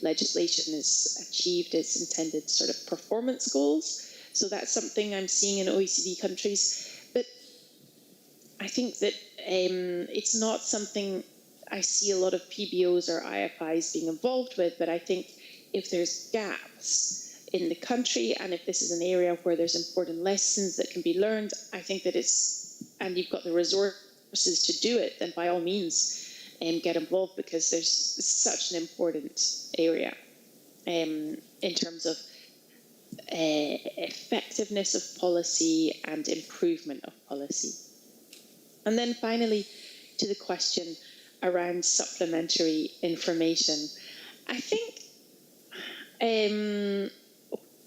legislation is achieved its intended sort of performance goals. So that's something I'm seeing in OECD countries. But I think that it's not something I see a lot of PBOs or IFIs being involved with, but I think if there's gaps in the country, and if this is an area where there's important lessons that can be learned, I think that and you've got the resources to do it, then by all means get involved, because there's such an important area in terms of effectiveness of policy and improvement of policy. And then finally, to the question around supplementary information, I think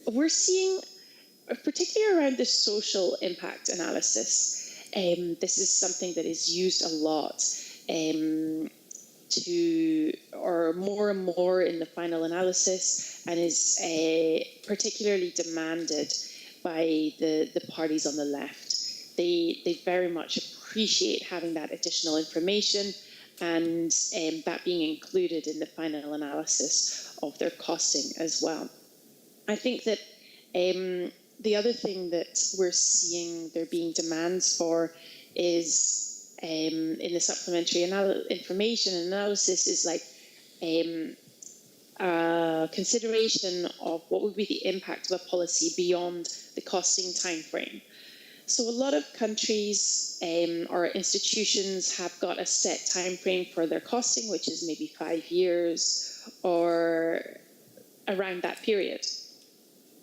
we're seeing, particularly around the social impact analysis, this is something that is used a lot or more and more in the final analysis, and is particularly demanded by the parties on the left. They very much appreciate having that additional information, and that being included in the final analysis of their costing as well. I think that the other thing that we're seeing there being demands for is in the supplementary information analysis is like consideration of what would be the impact of a policy beyond the costing time frame. So a lot of countries or institutions have got a set time frame for their costing, which is maybe 5 years or around that period.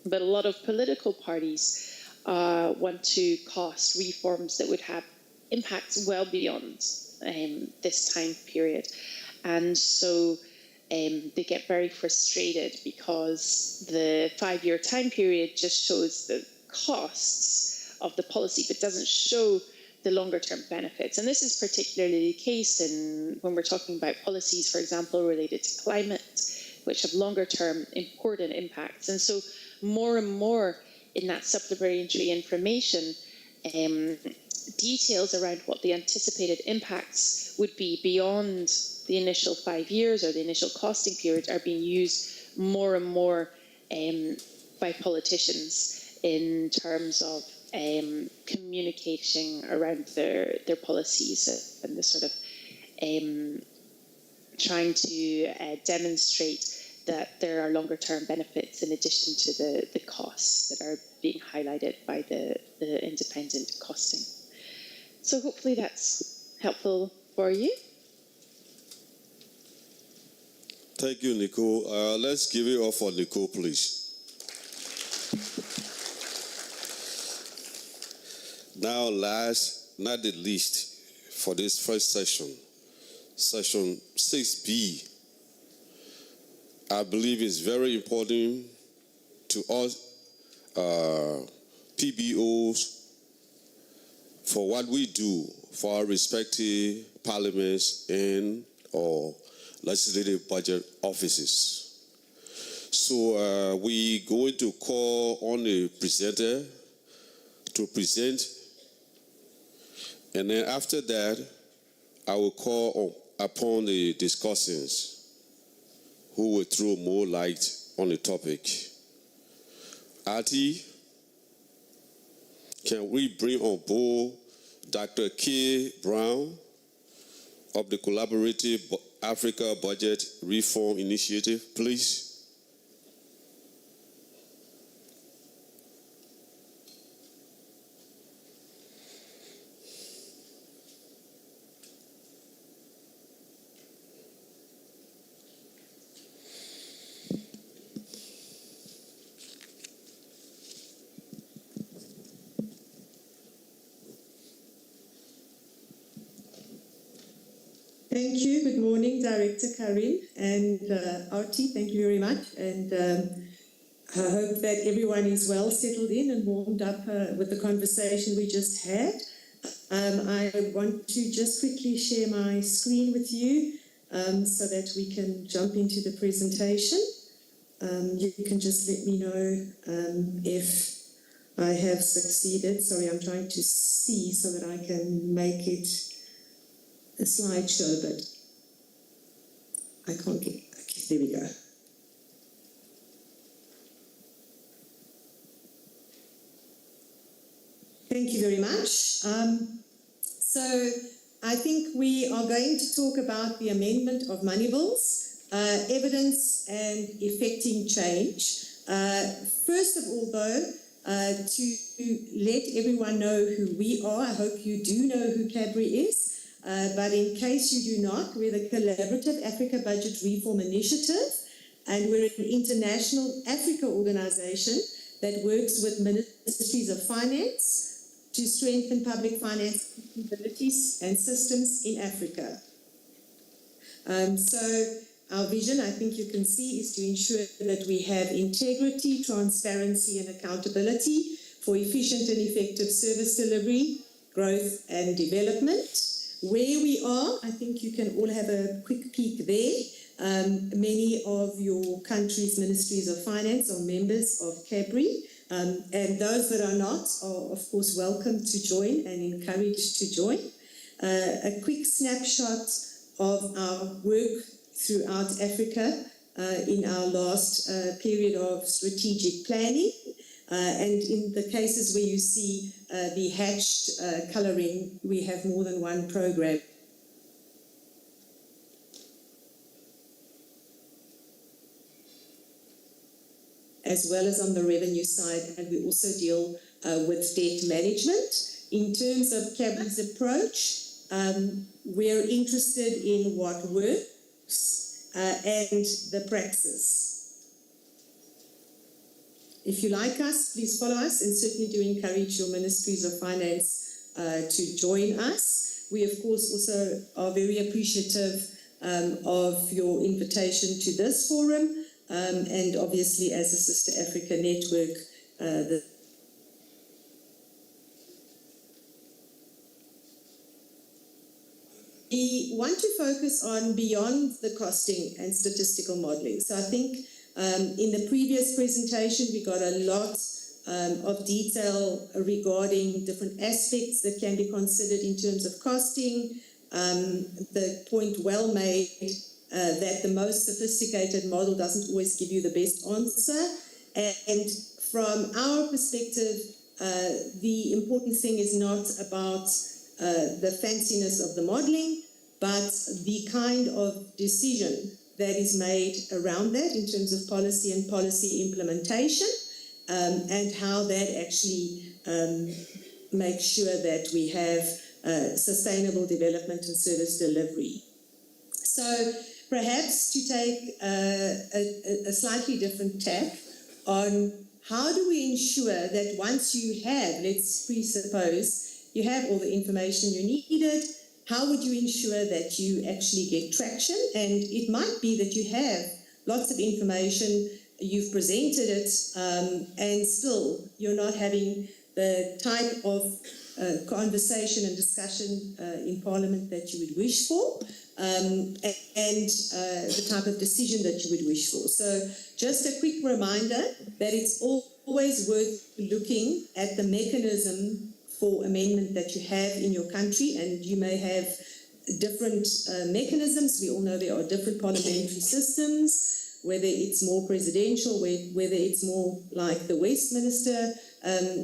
But a lot of political parties want to cost reforms that would have impacts well beyond this time period. And so they get very frustrated because the 5-year time period just shows the costs of the policy, but doesn't show the longer term benefits. And this is particularly the case when we're talking about policies, for example, related to climate, which have longer term important impacts. And so more and more in that supplementary information, details around what the anticipated impacts would be beyond the initial 5 years or the initial costing period are being used more and more by politicians in terms of communicating around their policies and the sort of trying to demonstrate that there are longer term benefits in addition to the costs that are being highlighted by the independent costing. So hopefully that's helpful for you. Thank you, Nicole. Let's give it up for Nicole, please. Now, last, not the least, for this first session, session 6B, I believe is very important to us PBOs for what we do for our respective parliaments and or legislative budget offices. So we're going to call on the presenter to present, and then after that, I will call upon the discussants who will throw more light on the topic. Artie, can we bring on board Dr. K. Brown of the Collaborative Africa Budget Reform Initiative, please? Thank you. Good morning, Director Karim and Artie. Thank you very much. And I hope that everyone is well settled in and warmed up with the conversation we just had. I want to just quickly share my screen with you so that we can jump into the presentation. You can just let me know if I have succeeded. Sorry, I'm trying to see so that I can make it a slideshow, but I can't get, okay, there we go. Thank you very much. So I think we are going to talk about the amendment of money bills, evidence and effecting change. First of all, though, to let everyone know who we are, I hope you do know who CABRI is, but in case you do not, we're the Collaborative Africa Budget Reform Initiative, and we're an international Africa organization that works with ministries of finance to strengthen public finance capabilities and systems in Africa. So our vision, I think you can see, is to ensure that we have integrity, transparency and accountability for efficient and effective service delivery, growth and development. Where we are, I think you can all have a quick peek there. Many of your country's ministries of finance are members of CABRI. And those that are not are, of course, welcome to join and encouraged to join. A quick snapshot of our work throughout Africa in our last period of strategic planning. And in the cases where you see the hatched colouring, we have more than one programme. As well as on the revenue side, and we also deal with debt management. In terms of CABRI's approach, we're interested in what works and the praxis. If you like us, please follow us, and certainly do encourage your ministries of finance to join us. We, of course, also are very appreciative of your invitation to this forum. And obviously, as a Sister Africa network, we want to focus on beyond the costing and statistical modelling. So I think in the previous presentation, we got a lot of detail regarding different aspects that can be considered in terms of costing. The point well made that the most sophisticated model doesn't always give you the best answer. And from our perspective, the important thing is not about the fanciness of the modelling, but the kind of decision that is made around that in terms of policy and policy implementation, and how that actually makes sure that we have sustainable development and service delivery. So perhaps to take a slightly different tack on how do we ensure that once you have, let's presuppose, you have all the information you needed, how would you ensure that you actually get traction? And it might be that you have lots of information, you've presented it, and still you're not having the type of conversation and discussion in Parliament that you would wish for, and the type of decision that you would wish for. So just a quick reminder that it's always worth looking at the mechanism for amendment that you have in your country, and you may have different mechanisms. We all know there are different parliamentary systems, whether it's more presidential, whether it's more like the Westminster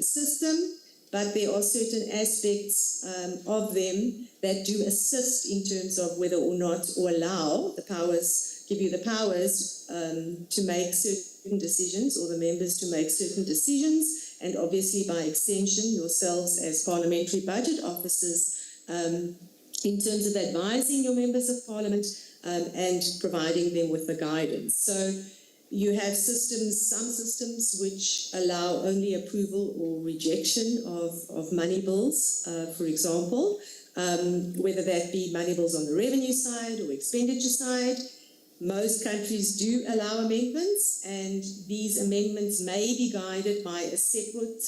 system, but there are certain aspects of them that do assist in terms of whether or not, or allow the powers, give you the powers to make certain decisions, or the members to make certain decisions, and obviously by extension yourselves as parliamentary budget officers in terms of advising your members of parliament and providing them with the guidance. So you have systems, some systems which allow only approval or rejection of money bills, for example, whether that be money bills on the revenue side or expenditure side. Most countries do allow amendments, and these amendments may be guided by a separate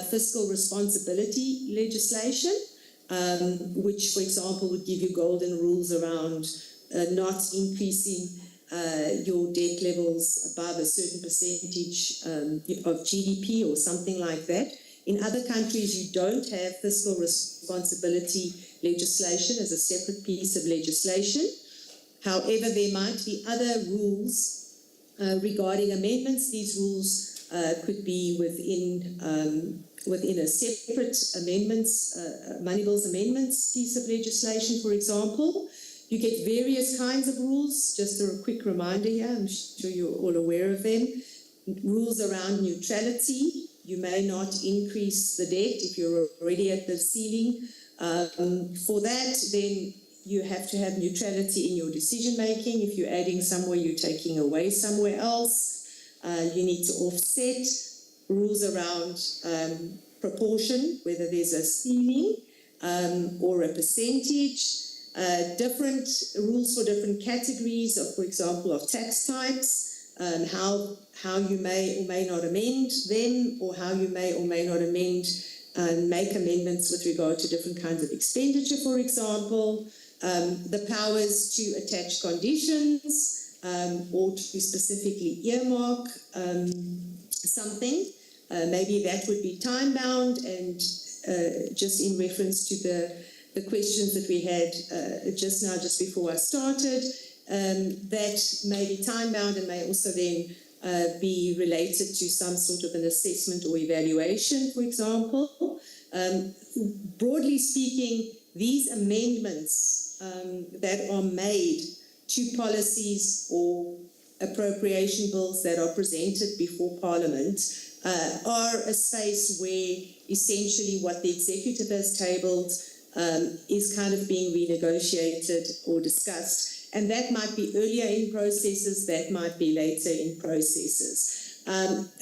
fiscal responsibility legislation, which, for example, would give you golden rules around not increasing your debt levels above a certain percentage of GDP or something like that. In other countries, you don't have fiscal responsibility legislation as a separate piece of legislation. However, there might be other rules regarding amendments. These rules could be within a separate amendments, money bills amendments piece of legislation, for example. You get various kinds of rules. Just a quick reminder here, I'm sure you're all aware of them. Rules around neutrality. You may not increase the debt if you're already at the ceiling. For that, then you have to have neutrality in your decision making. If you're adding somewhere, you're taking away somewhere else. You need to offset. Rules around proportion, whether there's a ceiling or a percentage. Different rules for different categories of, for example, of tax types, how you may or may not amend them, or how you may or may not amend make amendments with regard to different kinds of expenditure, for example, the powers to attach conditions or to specifically earmark something. Maybe that would be time bound, and just in reference to the questions that we had just now, just before I started, that may be time bound and may also then be related to some sort of an assessment or evaluation, for example. Broadly speaking, these amendments that are made to policies or appropriation bills that are presented before Parliament are a space where essentially what the executive has tabled is kind of being renegotiated or discussed. And that might be earlier in processes, that might be later in processes.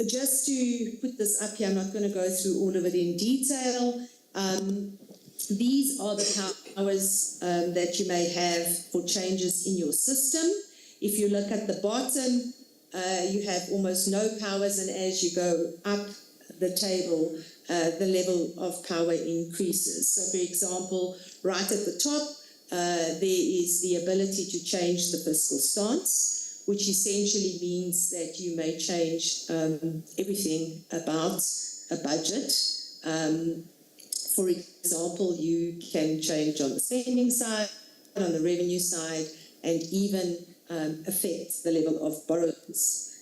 Just to put this up here, I'm not going to go through all of it in detail. These are the powers that you may have for changes in your system. If you look at the bottom, you have almost no powers, and as you go up the table, the level of power increases. So, for example, right at the top, there is the ability to change the fiscal stance, which essentially means that you may change everything about a budget. For example, you can change on the spending side, on the revenue side, and even affect the level of borrowings.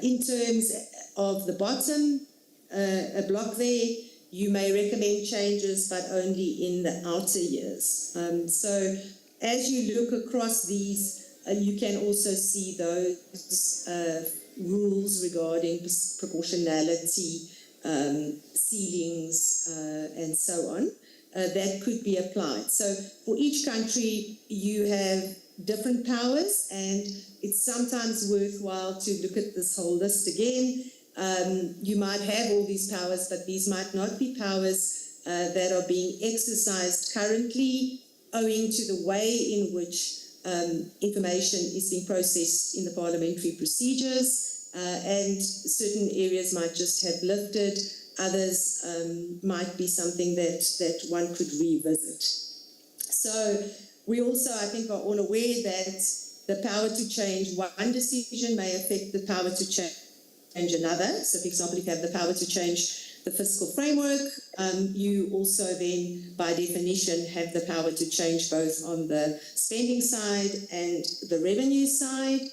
In terms of the bottom a block there, you may recommend changes, but only in the outer years. So as you look across these, you can also see those rules regarding proportionality, ceilings, and so on, that could be applied. So for each country, you have different powers, and it's sometimes worthwhile to look at this whole list again. You might have all these powers, but these might not be powers that are being exercised currently, owing to the way in which information is being processed in the parliamentary procedures, and certain areas might just have lifted, others might be something that one could revisit. So we also, I think, are all aware that the power to change one decision may affect the power to change another. So, for example, if you have the power to change the fiscal framework, you also then, by definition, have the power to change both on the spending side and the revenue side.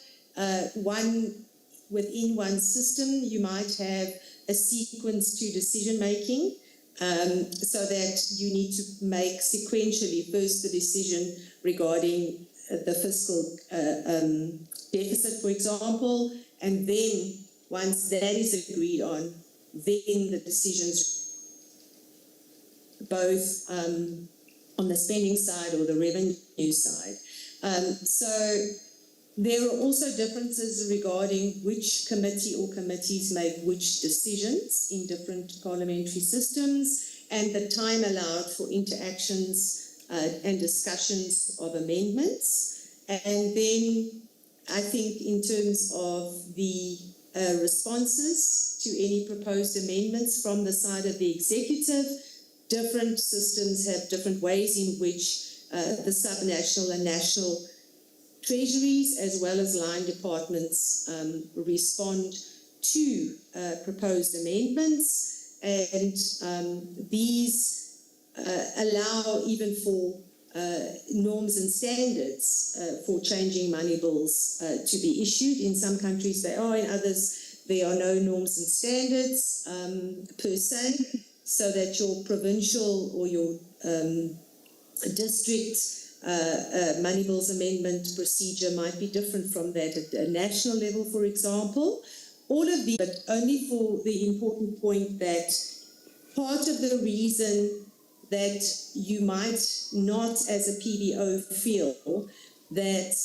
Within one system, you might have a sequence to decision making, so that you need to make sequentially first the decision regarding the fiscal deficit, for example, and then once that is agreed on, then the decisions both on the spending side or the revenue side. So there are also differences regarding which committee or committees make which decisions in different parliamentary systems, and the time allowed for interactions and discussions of amendments. And then I think in terms of the responses to any proposed amendments from the side of the executive, different systems have different ways in which the subnational and national treasuries, as well as line departments, respond to proposed amendments, and these allow even for norms and standards for changing money bills to be issued. In some countries they are, in others there are no norms and standards per se, so that your provincial or your district money bills amendment procedure might be different from that at a national level, for example. All of these, but only for the important point that part of the reason that you might not, as a PBO, feel that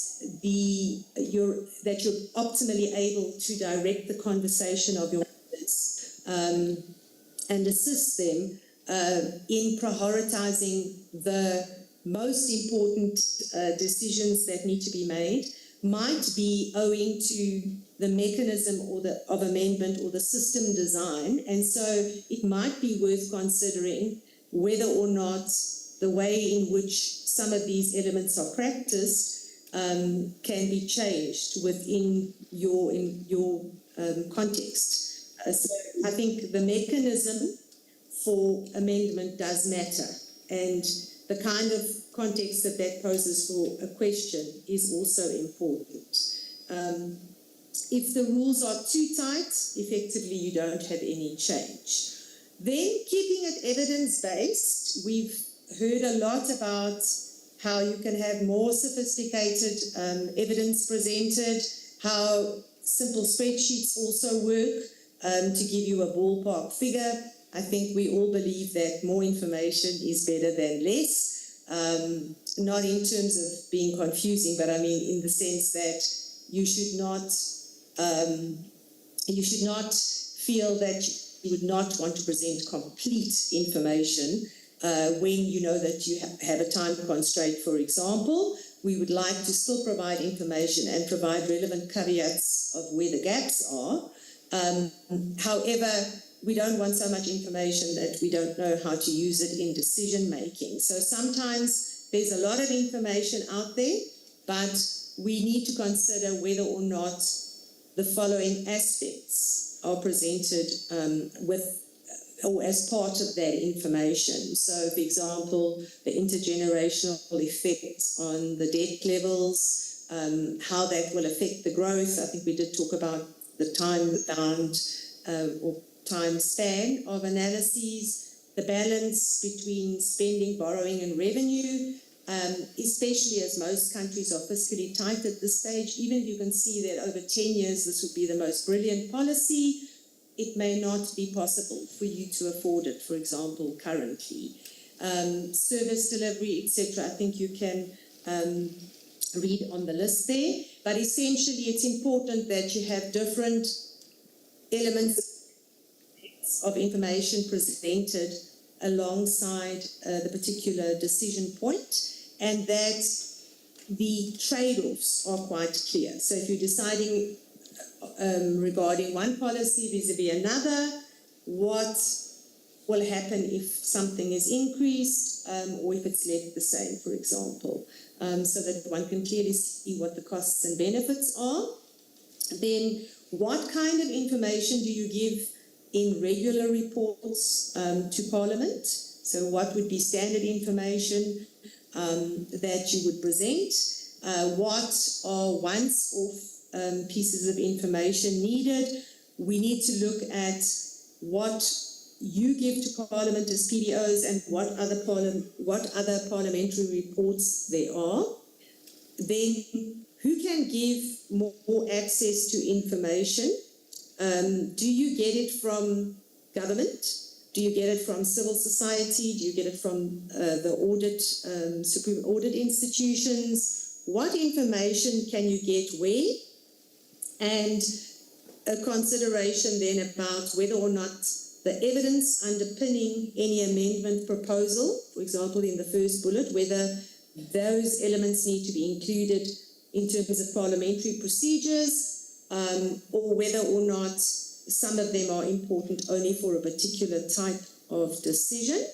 you're optimally able to direct the conversation of your members and assist them in prioritizing the most important decisions that need to be made might be owing to the mechanism of amendment or the system design. And so it might be worth considering whether or not the way in which some of these elements are practiced can be changed within your context. So I think the mechanism for amendment does matter, and the kind of context that poses for a question is also important. If the rules are too tight, effectively you don't have any change. Then keeping it evidence-based, we've heard a lot about how you can have more sophisticated evidence presented, how simple spreadsheets also work to give you a ballpark figure. I think we all believe that more information is better than less, not in terms of being confusing, but I mean in the sense that you should not feel that you would not want to present complete information when you know that you have a time constraint, for example. We would like to still provide information and provide relevant caveats of where the gaps are. However, we don't want so much information that we don't know how to use it in decision making. So sometimes there's a lot of information out there, but we need to consider whether or not the following aspects are presented with or as part of that information. So, for example, the intergenerational effect on the debt levels, how that will affect the growth. I think we did talk about the time-bound or time span of analyses, the balance between spending, borrowing, and revenue, especially as most countries are fiscally tight at this stage. Even if you can see that over 10 years this would be the most brilliant policy, it may not be possible for you to afford it, for example, currently. Service delivery, etc. I think you can read on the list there. But essentially, it's important that you have different elements of information presented alongside the particular decision point, and that the trade-offs are quite clear. So if you're deciding regarding one policy vis-a-vis another, what will happen if something is increased or if it's left the same, for example, so that one can clearly see what the costs and benefits are. Then what kind of information do you give in regular reports to Parliament? So what would be standard information that you would present? What are once-off pieces of information needed? We need to look at what you give to Parliament as PBOs and what other parliamentary reports there are. Then who can give more access to information? Do you get it from government? Do you get it from civil society? Do you get it from the supreme audit institutions? What information can you get where? And a consideration then about whether or not the evidence underpinning any amendment proposal, for example, in the first bullet, whether those elements need to be included in terms of parliamentary procedures, or whether or not some of them are important only for a particular type of decision.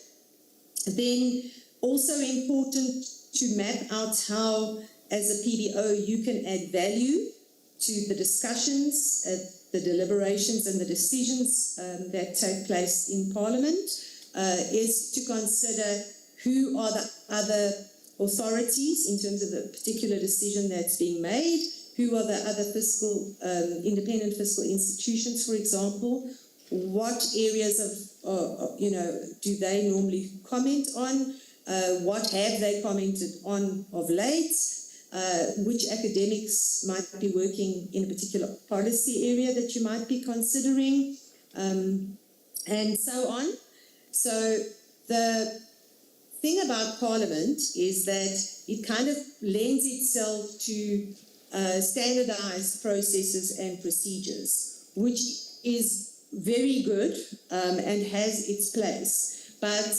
Then also important to map out how, as a PBO, you can add value to the discussions, the deliberations and the decisions that take place in Parliament, is to consider who are the other authorities in terms of the particular decision that's being made, who are the other independent fiscal institutions, for example, what areas of, do they normally comment on, what have they commented on of late, which academics might be working in a particular policy area that you might be considering, and so on. So the thing about Parliament is that it kind of lends itself to standardized processes and procedures, which is very good and has its place. But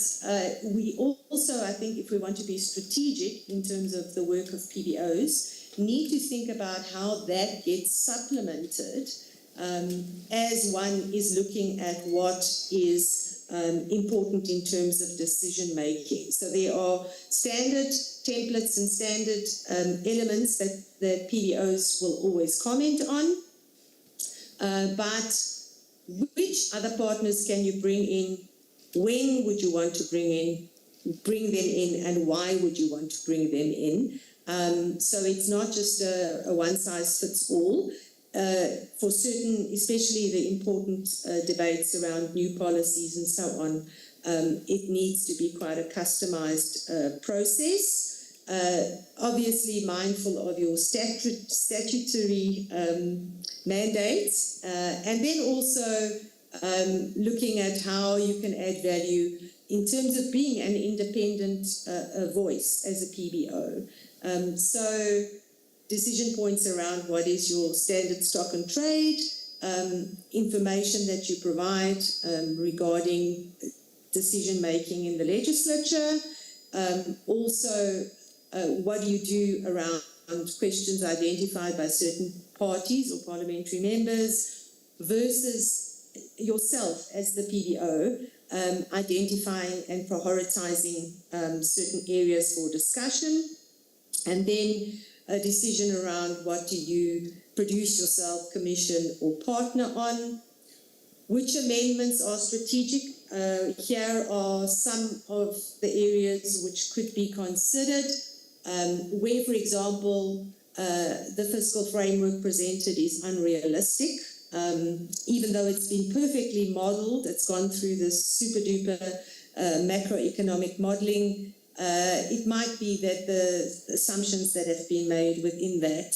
we also, I think, if we want to be strategic in terms of the work of PBOs, need to think about how that gets supplemented as one is looking at what is important in terms of decision making. So there are standard templates and standard elements that PBOs will always comment on, but which other partners can you bring in? When would you want to bring them in, and why would you want to bring them in? So it's not just a one-size-fits-all. For certain, especially the important debates around new policies and so on, it needs to be quite a customized process. Obviously mindful of your statutory mandates, and then also looking at how you can add value in terms of being an independent voice as a PBO. So decision points around what is your standard stock and trade, information that you provide regarding decision making in the legislature, also what do you do around questions identified by certain parties or parliamentary members versus yourself as the PBO, identifying and prioritizing certain areas for discussion, and then a decision around what do you produce yourself, commission or partner on, which amendments are strategic. Here are some of the areas which could be considered, where, for example, the fiscal framework presented is unrealistic. Even though it's been perfectly modeled, it's gone through this super duper macroeconomic modeling, it might be that the assumptions that have been made within that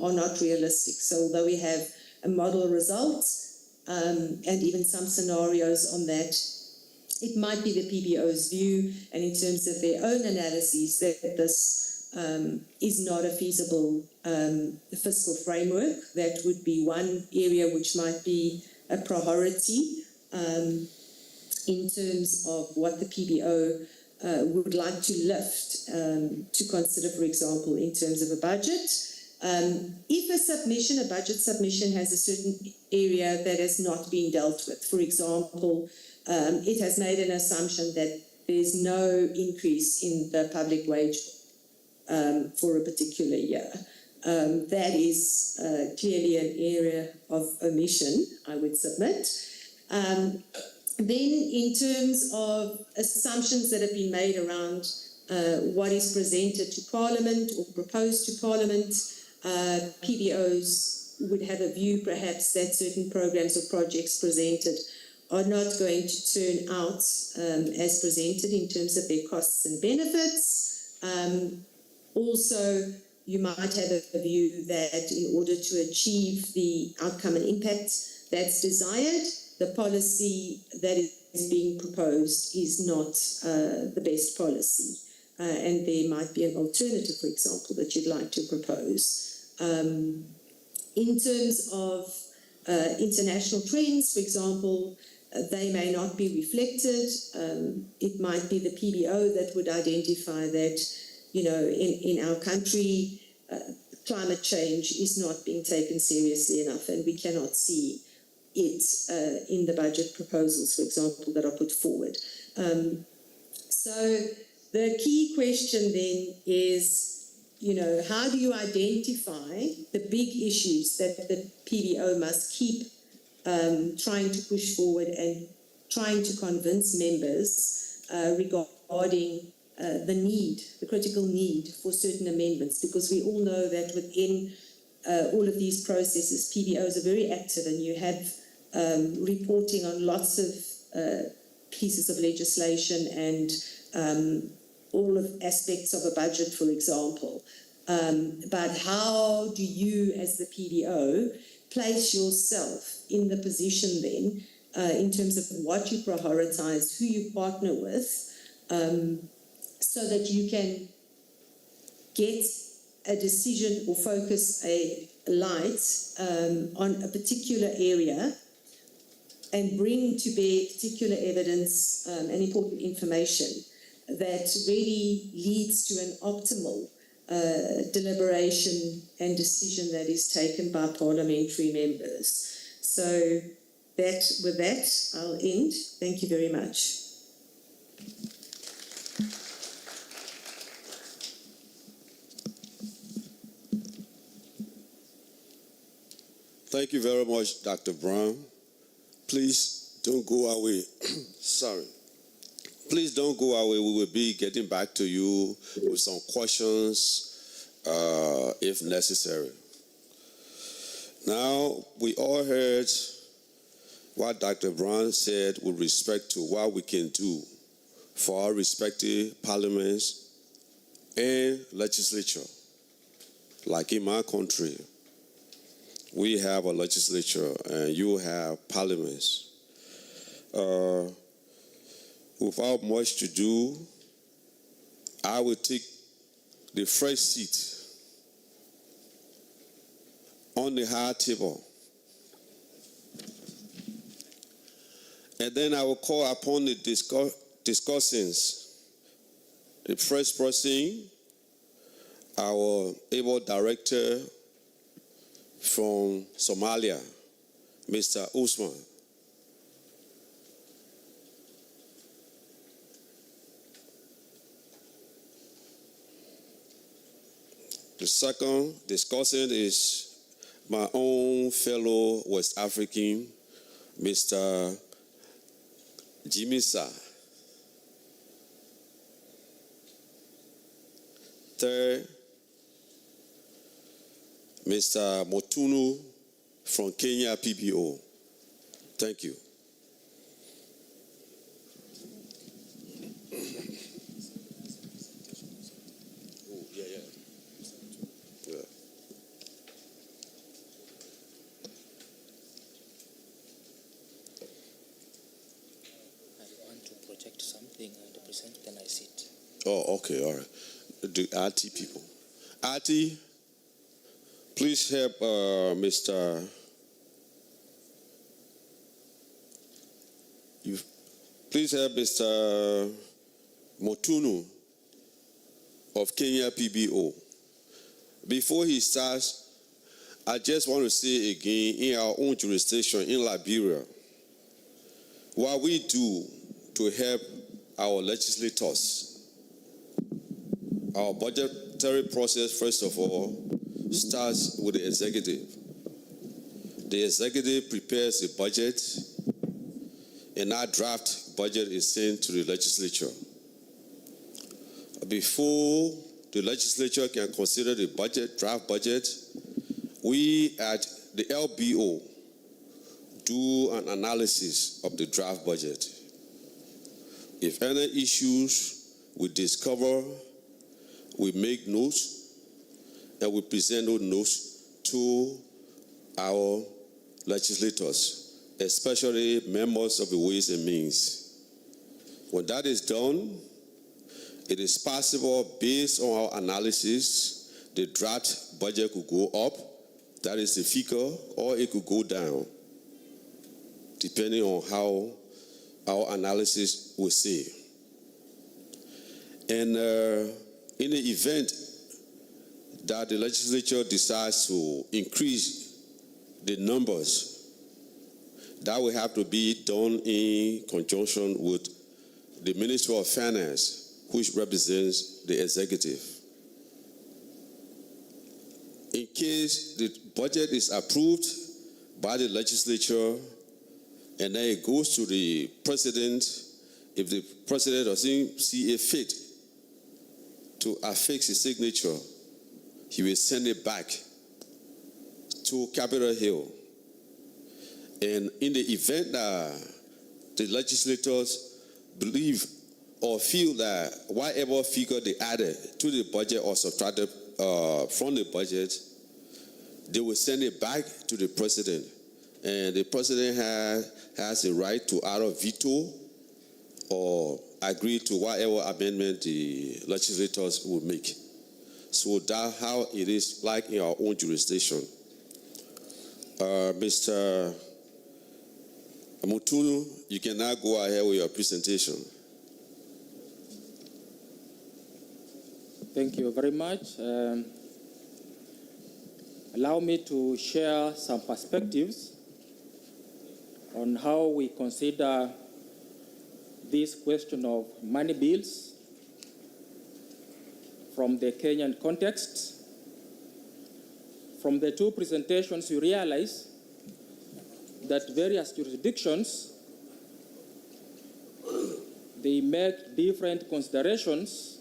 are not realistic. So although we have a model result and even some scenarios on that, it might be the PBO's view, and in terms of their own analyses, that this is not a feasible fiscal framework. That would be one area which might be a priority in terms of what the PBO would like to lift to consider, for example, in terms of a budget. If a budget submission has a certain area that has not been dealt with, for example, it has made an assumption that there's no increase in the public wage for a particular year. That is clearly an area of omission, I would submit. Then in terms of assumptions that have been made around what is presented to Parliament or proposed to Parliament, PBOs would have a view perhaps that certain programs or projects presented are not going to turn out as presented in terms of their costs and benefits. Also, you might have a view that in order to achieve the outcome and impact that's desired, the policy that is being proposed is not the best policy. And there might be an alternative, for example, that you'd like to propose. In terms of international trends, for example, they may not be reflected. It might be the PBO that would identify that, in our country, climate change is not being taken seriously enough, and we cannot see it in the budget proposals, for example, that are put forward. So the key question then is, how do you identify the big issues that the PBO must keep trying to push forward and trying to convince members regarding the critical need for certain amendments, because we all know that within all of these processes. PBOs are very active, and you have reporting on lots of pieces of legislation and all of aspects of a budget, for example. But how do you, as the PBO, place yourself in the position then in terms of what you prioritize, who you partner with, so that you can get a decision or focus a light on a particular area and bring to bear particular evidence and important information that really leads to an optimal deliberation and decision that is taken by parliamentary members. So with that, I'll end. Thank you very much. Thank you very much, Dr. Brown. Please don't go away. Sorry. Please don't go away. We will be getting back to you with some questions if necessary. Now, we all heard what Dr. Brown said with respect to what we can do for our respective parliaments and legislature. Like in my country, we have a legislature and you have parliaments. Without much to do, I will take the first seat on the high table. And then I will call upon the discussants. The first person, our able director from Somalia, Mr. Usman. The second discussant is my own fellow West African, Mr. Jimisa. Third, Mr. Motunu from Kenya PBO. Thank you. Then I sit. Oh, okay, all right. The RT people. RT, please help Mr. Motunu of Kenya PBO. Before he starts, I just want to say again, in our own jurisdiction in Liberia, what we do to help our legislators, our budgetary process, first of all, starts with the executive. The executive prepares a budget, and our draft budget is sent to the legislature. Before the legislature can consider the draft budget, we at the LBO do an analysis of the draft budget. If any issues we discover, we make notes, and we present those notes to our legislators, especially members of the Ways and Means. When that is done, it is possible, based on our analysis, the draft budget could go up, that is the figure, or it could go down, depending on how our analysis will say. And in the event that the legislature decides to increase the numbers, that will have to be done in conjunction with the Ministry of Finance, which represents the executive. In case the budget is approved by the legislature and then it goes to the president, if the president doesn't see a fit to affix his signature, he will send it back to Capitol Hill. And in the event that the legislators believe or feel that whatever figure they added to the budget or subtracted from the budget, they will send it back to the president. And the president has the right to either veto or agree to whatever amendment the legislators will make. So that's how it is like in our own jurisdiction. Mr. Mutulu, you can now go ahead with your presentation. Thank you very much. Allow me to share some perspectives on how we consider this question of money bills from the Kenyan context. From the two presentations, you realize that various jurisdictions, they make different considerations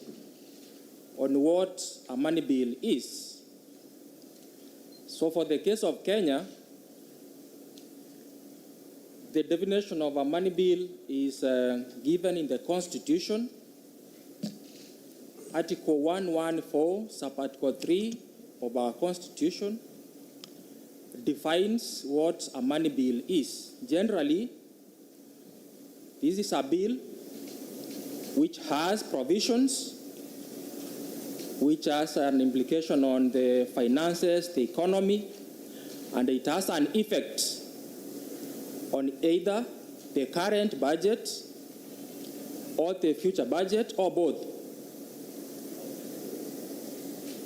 on what a money bill is. So for the case of Kenya, the definition of a money bill is given in the Constitution. Article 114, Sub-Article 3 of our Constitution defines what a money bill is. Generally, this is a bill which has provisions which has an implication on the finances, the economy, and it has an effect on either the current budget or the future budget or both.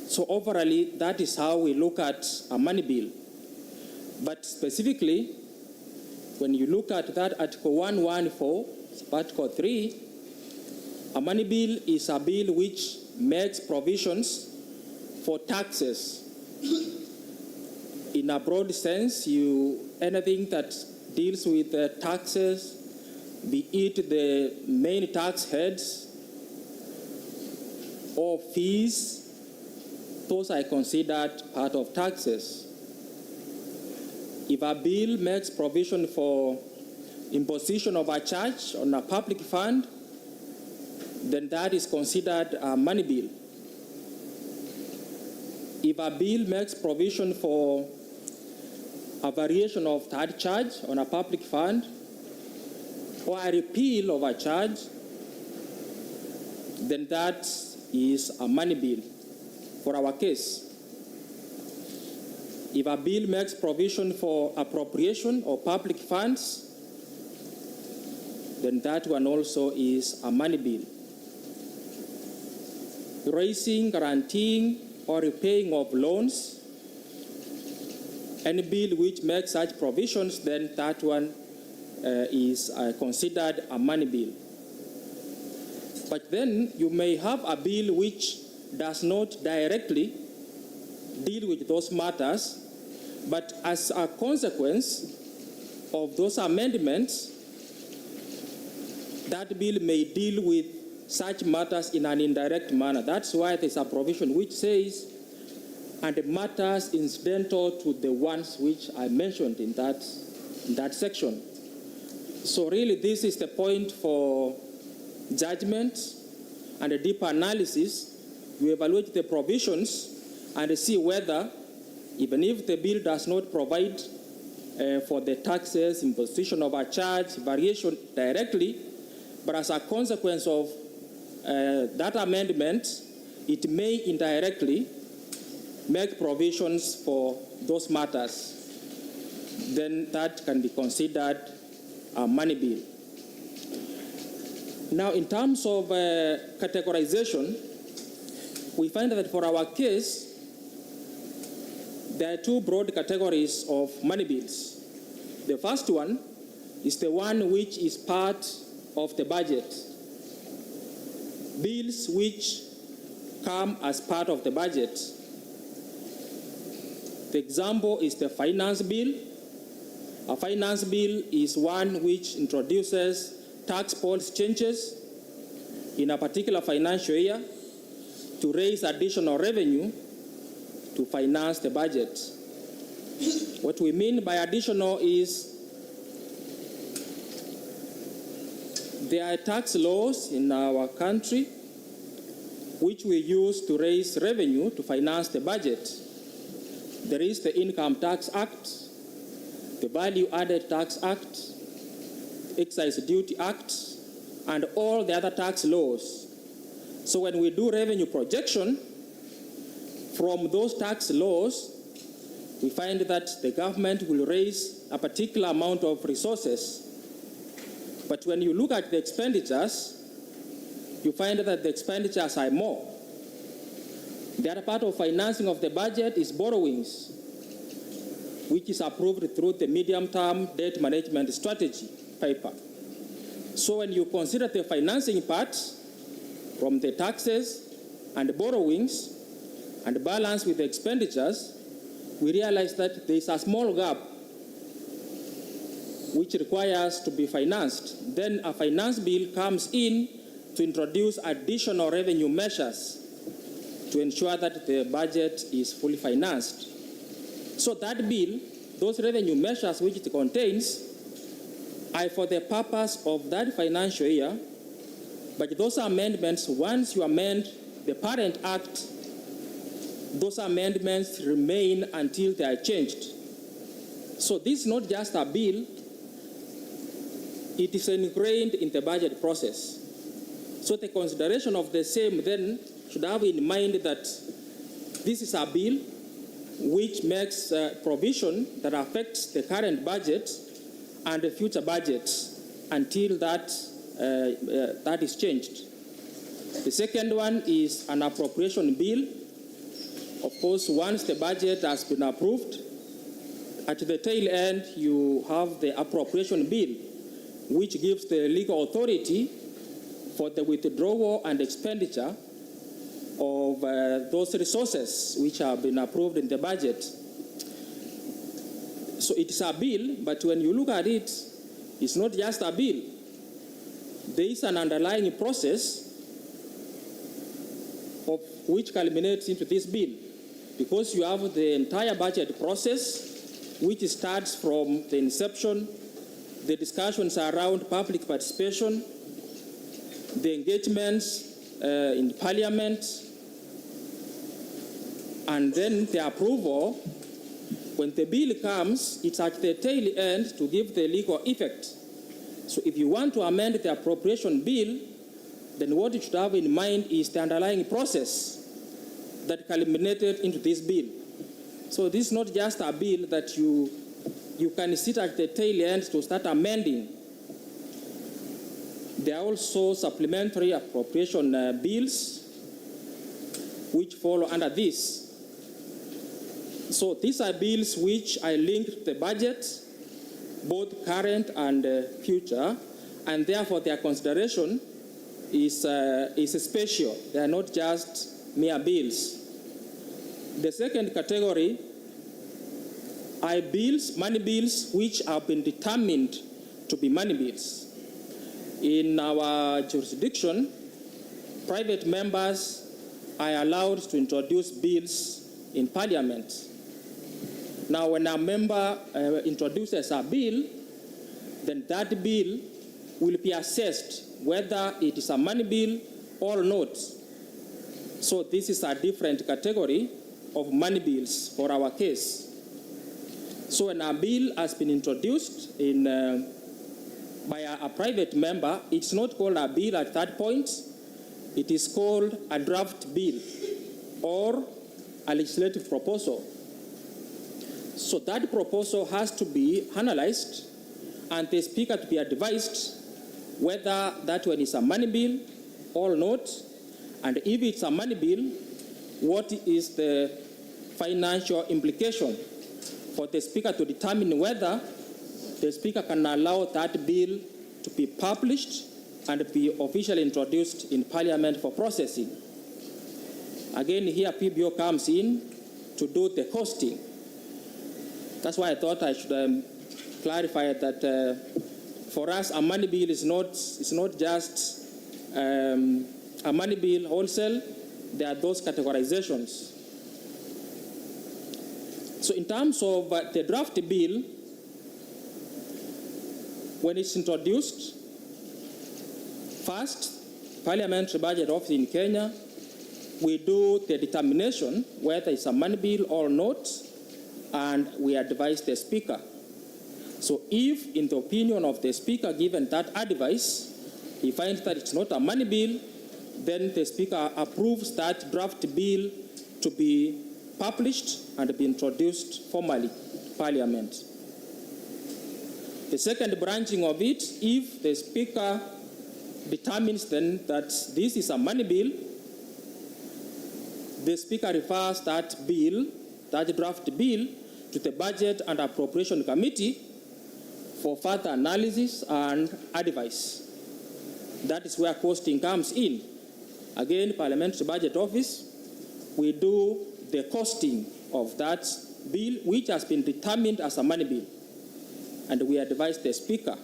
So overall, that is how we look at a money bill. But specifically, when you look at that Article 114, Article 3, a money bill is a bill which makes provisions for taxes. In a broad sense, anything that deals with taxes, be it the main tax heads or fees, those are considered part of taxes. If a bill makes provision for imposition of a charge on a public fund, then that is considered a money bill. If a bill makes provision for a variation of that charge on a public fund or a repeal of a charge, then that is a money bill for our case. If a bill makes provision for appropriation of public funds, then that one also is a money bill. Raising, guaranteeing, or repaying of loans, any bill which makes such provisions, then that one is considered a money bill. But then you may have a bill which does not directly deal with those matters, but as a consequence of those amendments, that bill may deal with such matters in an indirect manner. That's why there's a provision which says, and the matters incidental to the ones which I mentioned in that section. So really this is the point for judgment and a deeper analysis. We evaluate the provisions and see whether, even if the bill does not provide for the taxes, imposition of a charge, variation directly, but as a consequence of that amendment, it may indirectly make provisions for those matters. Then that can be considered a money bill. Now, in terms of categorization, we find that for our case, there are two broad categories of money bills. The first one is the one which is part of the budget. Bills which come as part of the budget. The example is the finance bill. A finance bill is one which introduces tax policy changes in a particular financial year to raise additional revenue to finance the budget. What we mean by additional is there are tax laws in our country which we use to raise revenue to finance the budget. There is the Income Tax Act, the Value Added Tax Act, Excise Duty Act, and all the other tax laws. So when we do revenue projection, from those tax laws, we find that the government will raise a particular amount of resources. But when you look at the expenditures, you find that the expenditures are more. The other part of financing of the budget is borrowings, which is approved through the medium-term debt management strategy paper. So when you consider the financing part from the taxes and borrowings and balance with the expenditures, we realize that there is a small gap which requires to be financed. Then a finance bill comes in to introduce additional revenue measures to ensure that the budget is fully financed. So that bill, those revenue measures which it contains, are for the purpose of that financial year, but those amendments, once you amend the parent act, those amendments remain until they are changed. So this is not just a bill, it is ingrained in the budget process. So the consideration of the same then should have in mind that this is a bill which makes provision that affects the current budget and the future budgets until that is changed. The second one is an appropriation bill. Of course, once the budget has been approved, at the tail end you have the appropriation bill, which gives the legal authority for the withdrawal and expenditure of those resources which have been approved in the budget. So it is a bill, but when you look at it, it's not just a bill. There is an underlying process of which culminates into this bill, because you have the entire budget process, which starts from the inception, the discussions around public participation, the engagements in Parliament, and then the approval. When the bill comes, it's at the tail end to give the legal effect. So if you want to amend the appropriation bill, then what you should have in mind is the underlying process that culminated into this bill. So this is not just a bill that you can sit at the tail end to start amending. There are also supplementary appropriation bills which follow under this. So these are bills which are linked to the budget, both current and future, and therefore their consideration is special. They are not just mere bills. The second category are bills, money bills, which have been determined to be money bills. In our jurisdiction, private members are allowed to introduce bills in Parliament. Now, when a member introduces a bill, then that bill will be assessed whether it is a money bill or not. So this is a different category of money bills for our case. So when a bill has been introduced by a private member, it's not called a bill at that point. It is called a draft bill or a legislative proposal. So that proposal has to be analyzed and the Speaker to be advised whether that one is a money bill or not, and if it's a money bill, what is the financial implication for the Speaker to determine whether the Speaker can allow that bill to be published and be officially introduced in Parliament for processing. Again, here PBO comes in to do the costing. That's why I thought I should clarify that for us, a money bill is not just a money bill wholesale. There are those categorizations. So in terms of the draft bill, when it's introduced, first, Parliamentary Budget Office in Kenya, we do the determination whether it's a money bill or not, and we advise the Speaker. So if, in the opinion of the Speaker, given that advice, he finds that it's not a money bill, then the Speaker approves that draft bill to be published and be introduced formally to Parliament. The second branching of it, if the Speaker determines then that this is a money bill, the Speaker refers that bill, that draft bill, to the Budget and Appropriation Committee for further analysis and advice. That is where costing comes in. Again, Parliamentary Budget Office, we do the costing of that bill, which has been determined as a money bill, and we advise the Speaker.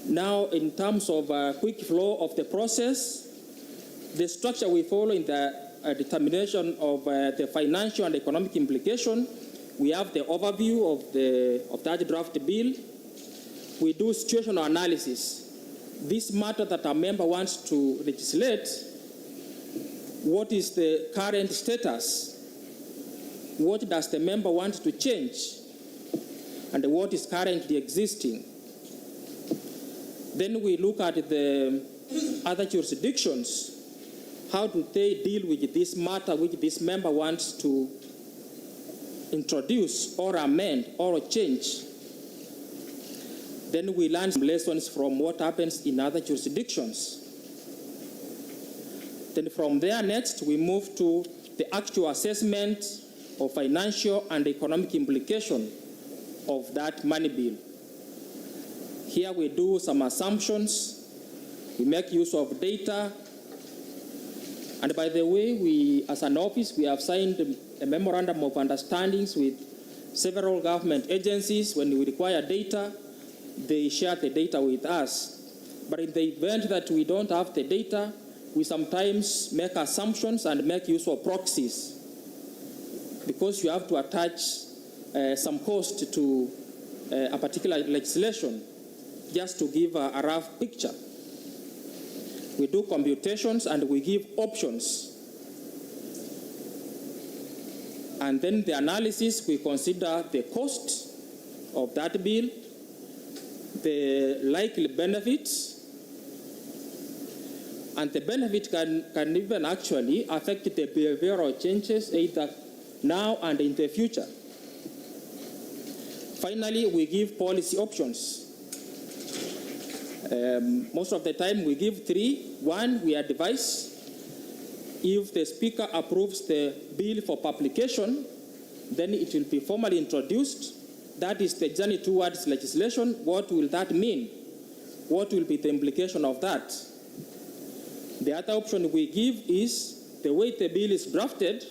Now, in terms of quick flow of the process, the structure we follow in the determination of the financial and economic implication, we have the overview of that draft bill. We do situational analysis. This matter that a member wants to legislate, what is the current status? What does the member want to change? And what is currently existing? Then we look at the other jurisdictions. How do they deal with this matter which this member wants to introduce or amend or change? Then we learn some lessons from what happens in other jurisdictions. Then from there next, we move to the actual assessment of financial and economic implication of that money bill. Here we do some assumptions, we make use of data, and by the way, we, as an office, we have signed a memorandum of understandings with several government agencies. When we require data, they share the data with us. But in the event that we don't have the data, we sometimes make assumptions and make use of proxies, because you have to attach some cost to a particular legislation just to give a rough picture. We do computations and we give options. And then the analysis, we consider the cost of that bill, the likely benefits, and the benefit can even actually affect the behavioral changes either now and in the future. Finally, we give policy options. Most of the time we give three. One, we advise. If the Speaker approves the bill for publication, then it will be formally introduced. That is the journey towards legislation. What will that mean? What will be the implication of that? The other option we give is the way the bill is drafted,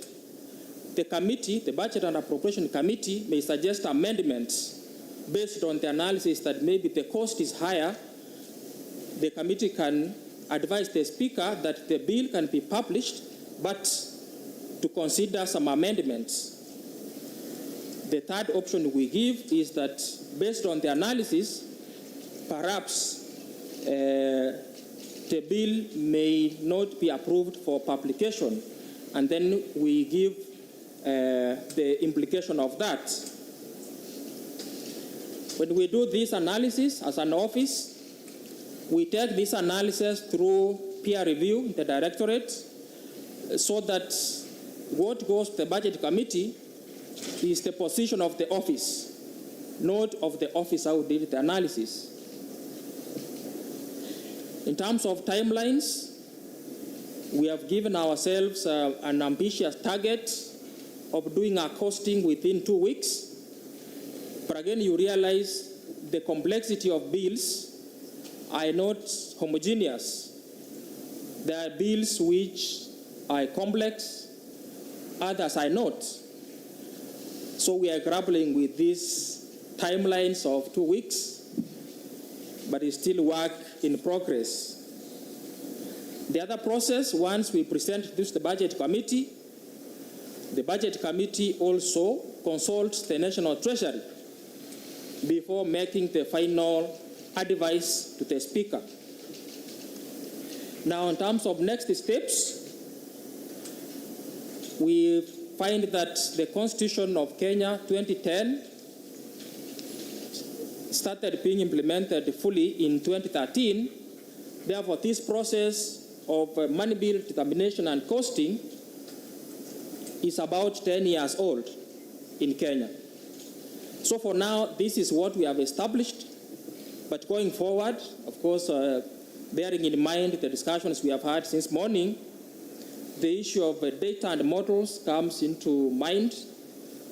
the committee, the Budget and Appropriation Committee, may suggest amendments based on the analysis that maybe the cost is higher. The committee can advise the Speaker that the bill can be published, but to consider some amendments. The third option we give is that based on the analysis, perhaps the bill may not be approved for publication, and then we give the implication of that. When we do this analysis as an office, we take this analysis through peer review in the directorate, so that what goes to the Budget Committee is the position of the office, not of the officer who did the analysis. In terms of timelines, we have given ourselves an ambitious target of doing our costing within 2 weeks. But again, you realize the complexity of bills are not homogeneous. There are bills which are complex, others are not. So we are grappling with these timelines of 2 weeks, but it's still work in progress. The other process, once we present this to the Budget Committee, The Budget Committee also consults the National Treasury before making the final advice to the Speaker. Now, in terms of next steps, we find that the Constitution of Kenya 2010 started being implemented fully in 2013. Therefore, this process of money bill determination and costing is about 10 years old in Kenya. So for now, this is what we have established. But going forward, of course, bearing in mind the discussions we have had since morning, the issue of data and models comes into mind.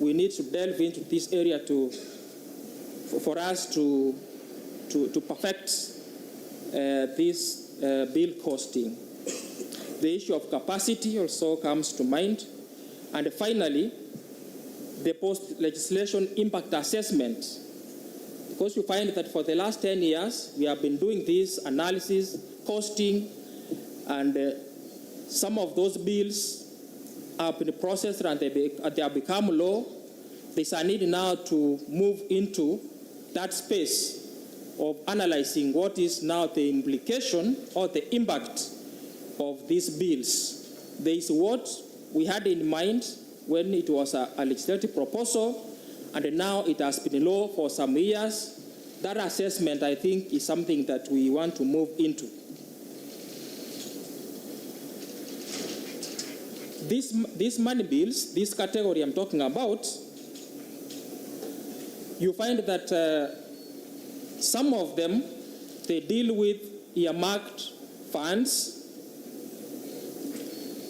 We need to delve into this area for us to perfect this bill costing. The issue of capacity also comes to mind. And finally, the post-legislation impact assessment. Because you find that for the last 10 years, we have been doing this analysis, costing, and some of those bills have been processed and they have become law. There's a need now to move into that space of analyzing what is now the implication or the impact of these bills. There is what we had in mind when it was a legislative proposal, and now it has been law for some years. That assessment, I think, is something that we want to move into. These money bills, this category I'm talking about, you find that some of them, they deal with earmarked funds.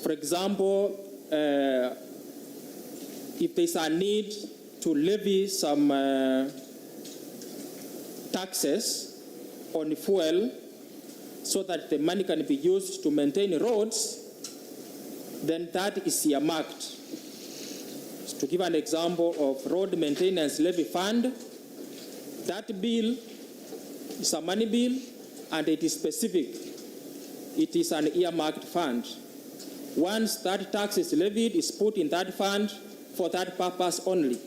For example, if there's a need to levy some taxes on fuel so that the money can be used to maintain roads, then that is earmarked. To give an example of road maintenance levy fund, that bill is a money bill and it is specific. It is an earmarked fund. Once that tax is levied, it's put in that fund for that purpose only.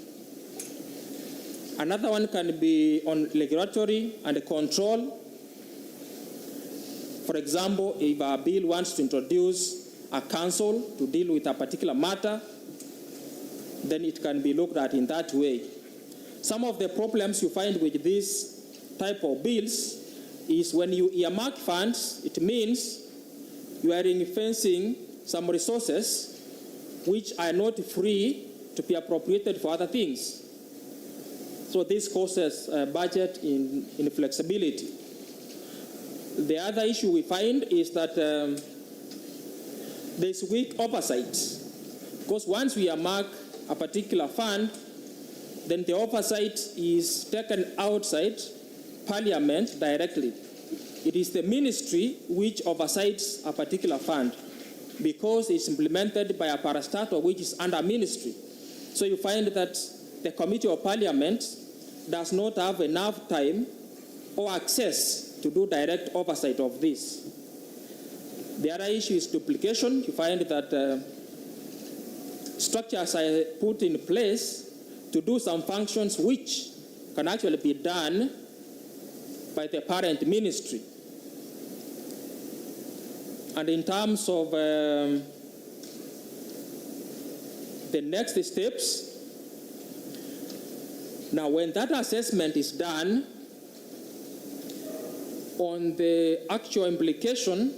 Another one can be on regulatory and control. For example, if a bill wants to introduce a council to deal with a particular matter, then it can be looked at in that way. Some of the problems you find with this type of bills is when you earmark funds, it means you are ring-fencing some resources which are not free to be appropriated for other things. So this causes budget inflexibility. The other issue we find is that there's weak oversight. Because once we earmark a particular fund, then the oversight is taken outside Parliament directly. It is the ministry which oversees a particular fund because it's implemented by a parastatal which is under ministry. So you find that the Committee of Parliament does not have enough time or access to do direct oversight of this. The other issue is duplication. You find that structures are put in place to do some functions which can actually be done by the parent ministry. And in terms of the next steps, now when that assessment is done on the actual implication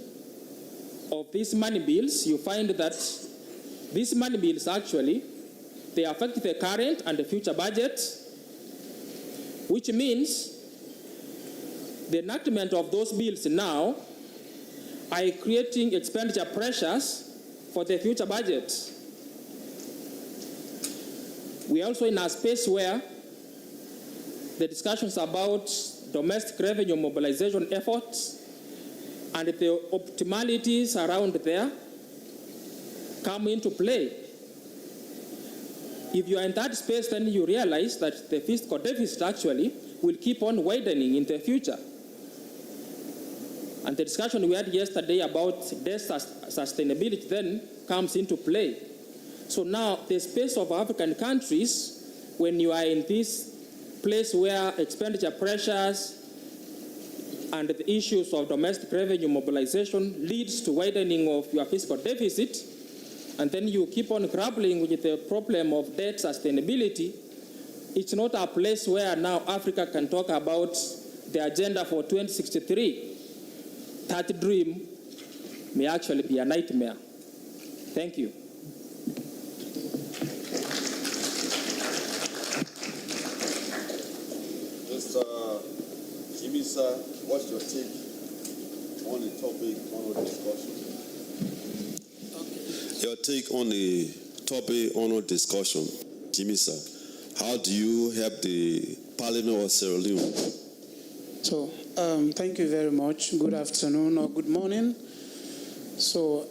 of these money bills, you find that these money bills actually, they affect the current and the future budget, which means the enactment of those bills now are creating expenditure pressures for the future budget. We are also in a space where the discussions about domestic revenue mobilization efforts and the optimalities around there come into play. If you are in that space, then you realize that the fiscal deficit actually will keep on widening in the future. And the discussion we had yesterday about debt sustainability then comes into play. So now the space of African countries, when you are in this place where expenditure pressures and the issues of domestic revenue mobilization leads to widening of your fiscal deficit, and then you keep on grappling with the problem of debt sustainability, it's not a place where now Africa can talk about the agenda for 2063. That dream may actually be a nightmare. Thank you. Mr. Jimmy, sir, what's your take on the topic, on the discussion? Your take on the topic, on the discussion, Jimmy, sir. How do you help the Parliament of Sierra Leone? So, thank you very much. Good afternoon or good morning. So,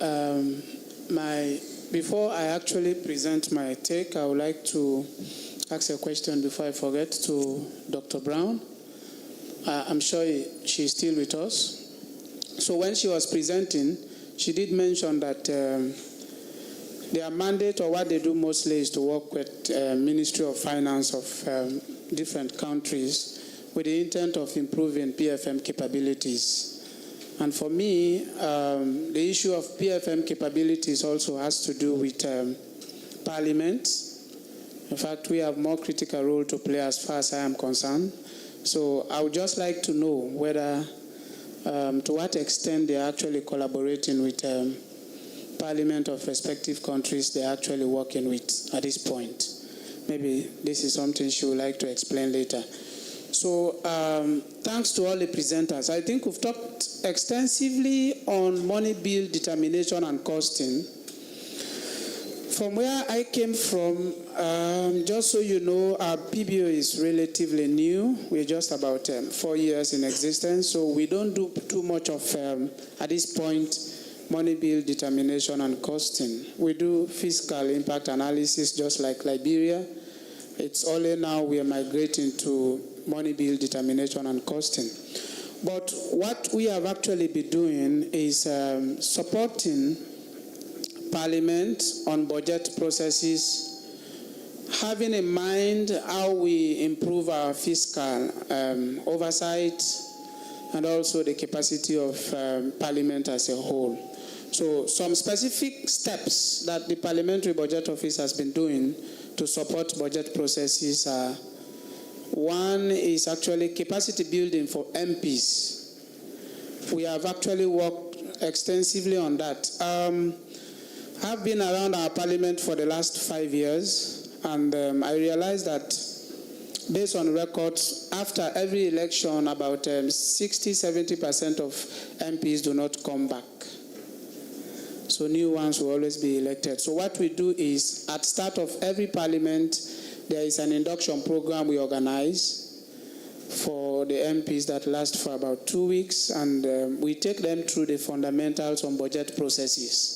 before I actually present my take, I would like to ask a question before I forget to Dr. Brown. I'm sure she's still with us. So when she was presenting, she did mention that their mandate, or what they do mostly, is to work with Ministry of Finance of different countries with the intent of improving PFM capabilities. And for me, the issue of PFM capabilities also has to do with Parliament. In fact, we have more critical role to play as far as I am concerned. So I would just like to know whether, to what extent they're actually collaborating with Parliament of respective countries they're actually working with at this point. Maybe this is something she would like to explain later. So thanks to all the presenters. I think we've talked extensively on money bill determination and costing. From where I came from, just so you know, our PBO is relatively new. We're just about 4 years in existence, so we don't do too much of, at this point, money bill determination and costing. We do fiscal impact analysis just like Liberia. It's only now we are migrating to money bill determination and costing. But what we have actually been doing is supporting Parliament on budget processes, having in mind how we improve our fiscal oversight and also the capacity of Parliament as a whole. So some specific steps that the Parliamentary Budget Office has been doing to support budget processes are: one is actually capacity building for MPs. We have actually worked extensively on that. I've been around our Parliament for the last 5 years, and I realized that based on records, after every election, about 60-70% of MPs do not come back. So new ones will always be elected. So what we do is, at start of every Parliament, there is an induction program we organize for the MPs that lasts for about 2 weeks, and we take them through the fundamentals on budget processes,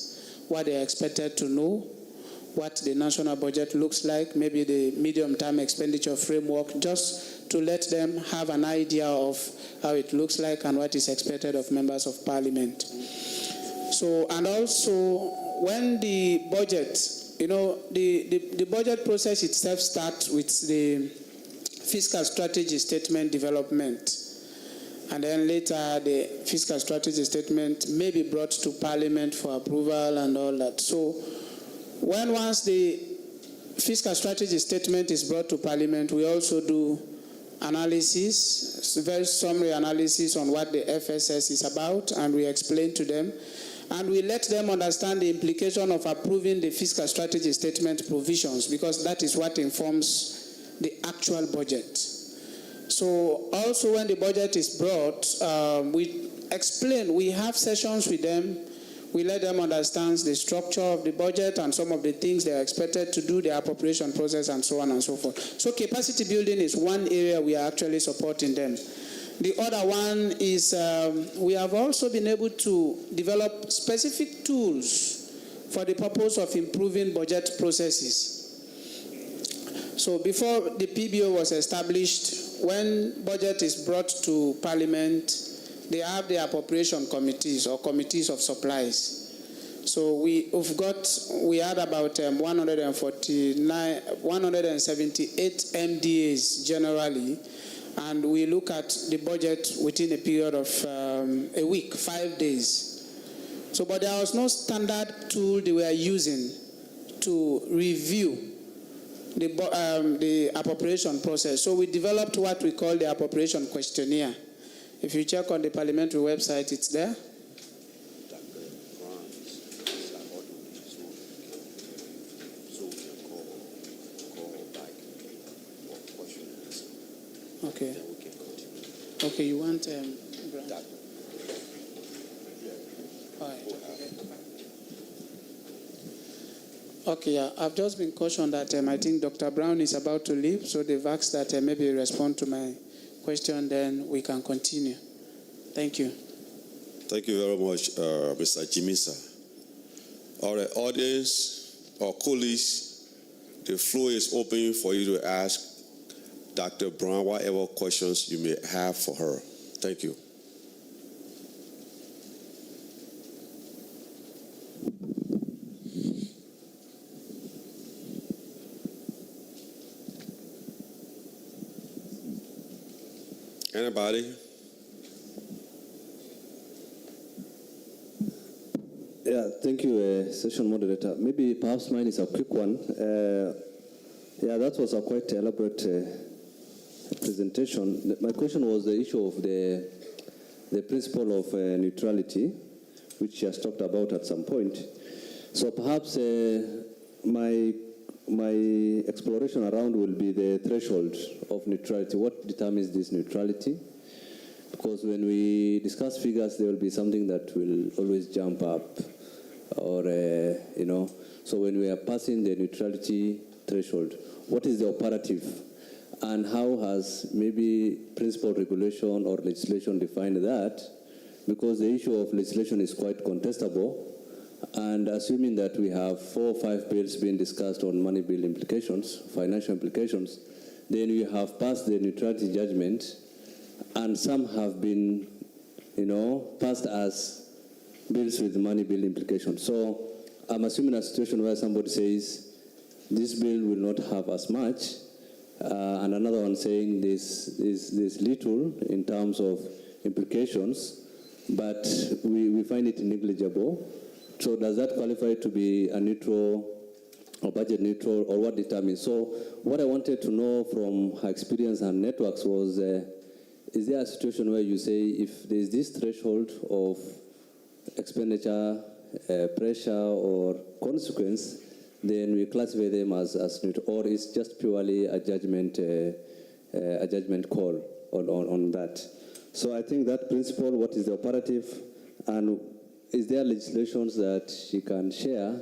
what they are expected to know, what the national budget looks like, maybe the medium-term expenditure framework, just to let them have an idea of how it looks like and what is expected of members of Parliament. So, and also, when the budget, the budget process itself starts with the fiscal strategy statement development. And then later, the fiscal strategy statement may be brought to Parliament for approval and all that. So once the fiscal strategy statement is brought to Parliament, we also do analysis, very summary analysis on what the FSS is about, and we explain to them. And we let them understand the implication of approving the fiscal strategy statement provisions, because that is what informs the actual budget. So also when the budget is brought, we explain, we have sessions with them, we let them understand the structure of the budget and some of the things they are expected to do, the appropriation process, and so on and so forth. So capacity building is one area we are actually supporting them. The other one is we have also been able to develop specific tools for the purpose of improving budget processes. So before the PBO was established, when budget is brought to Parliament, they have the appropriation committees or committees of supplies. So we had about 178 MDAs generally, and we look at the budget within a period of a week, 5 days. So, but there was no standard tool they were using to review the appropriation process. So we developed what we call the appropriation questionnaire. If you check on the Parliamentary website, it's there. Okay. Okay, you want Grant? Okay, yeah. I've just been cautioned that I think Dr. Brown is about to leave, so they've asked that maybe respond to my question, then we can continue. Thank you. Thank you very much, Mr. Jimisa. All right, audience or colleagues, the floor is open for you to ask Dr. Brown whatever questions you may have for her. Thank you. Anybody? Yeah, thank you, session moderator. Maybe perhaps mine is a quick one. Yeah, that was a quite elaborate presentation. My question was the issue of the principle of neutrality, which she has talked about at some point. So perhaps my exploration around will be the threshold of neutrality. What determines this neutrality? Because when we discuss figures, there will be something that will always jump up, or So when we are passing the neutrality threshold, what is the operative, and how has maybe principal regulation or legislation defined that? Because the issue of legislation is quite contestable. And assuming that we have 4 or 5 bills being discussed on money bill implications, financial implications, then we have passed the neutrality judgment, and some have been, passed as bills with money bill implications. So I'm assuming a situation where somebody says, this bill will not have as much, and another one saying this little in terms of implications, but we find it negligible. So does that qualify to be a neutral or budget neutral, or what determines? So what I wanted to know from her experience and networks was, is there a situation where you say if there is this threshold of expenditure, pressure, or consequence, then we classify them as neutral, or it's just purely a judgment call on that? So I think that principle, what is the operative, and is there legislations that she can share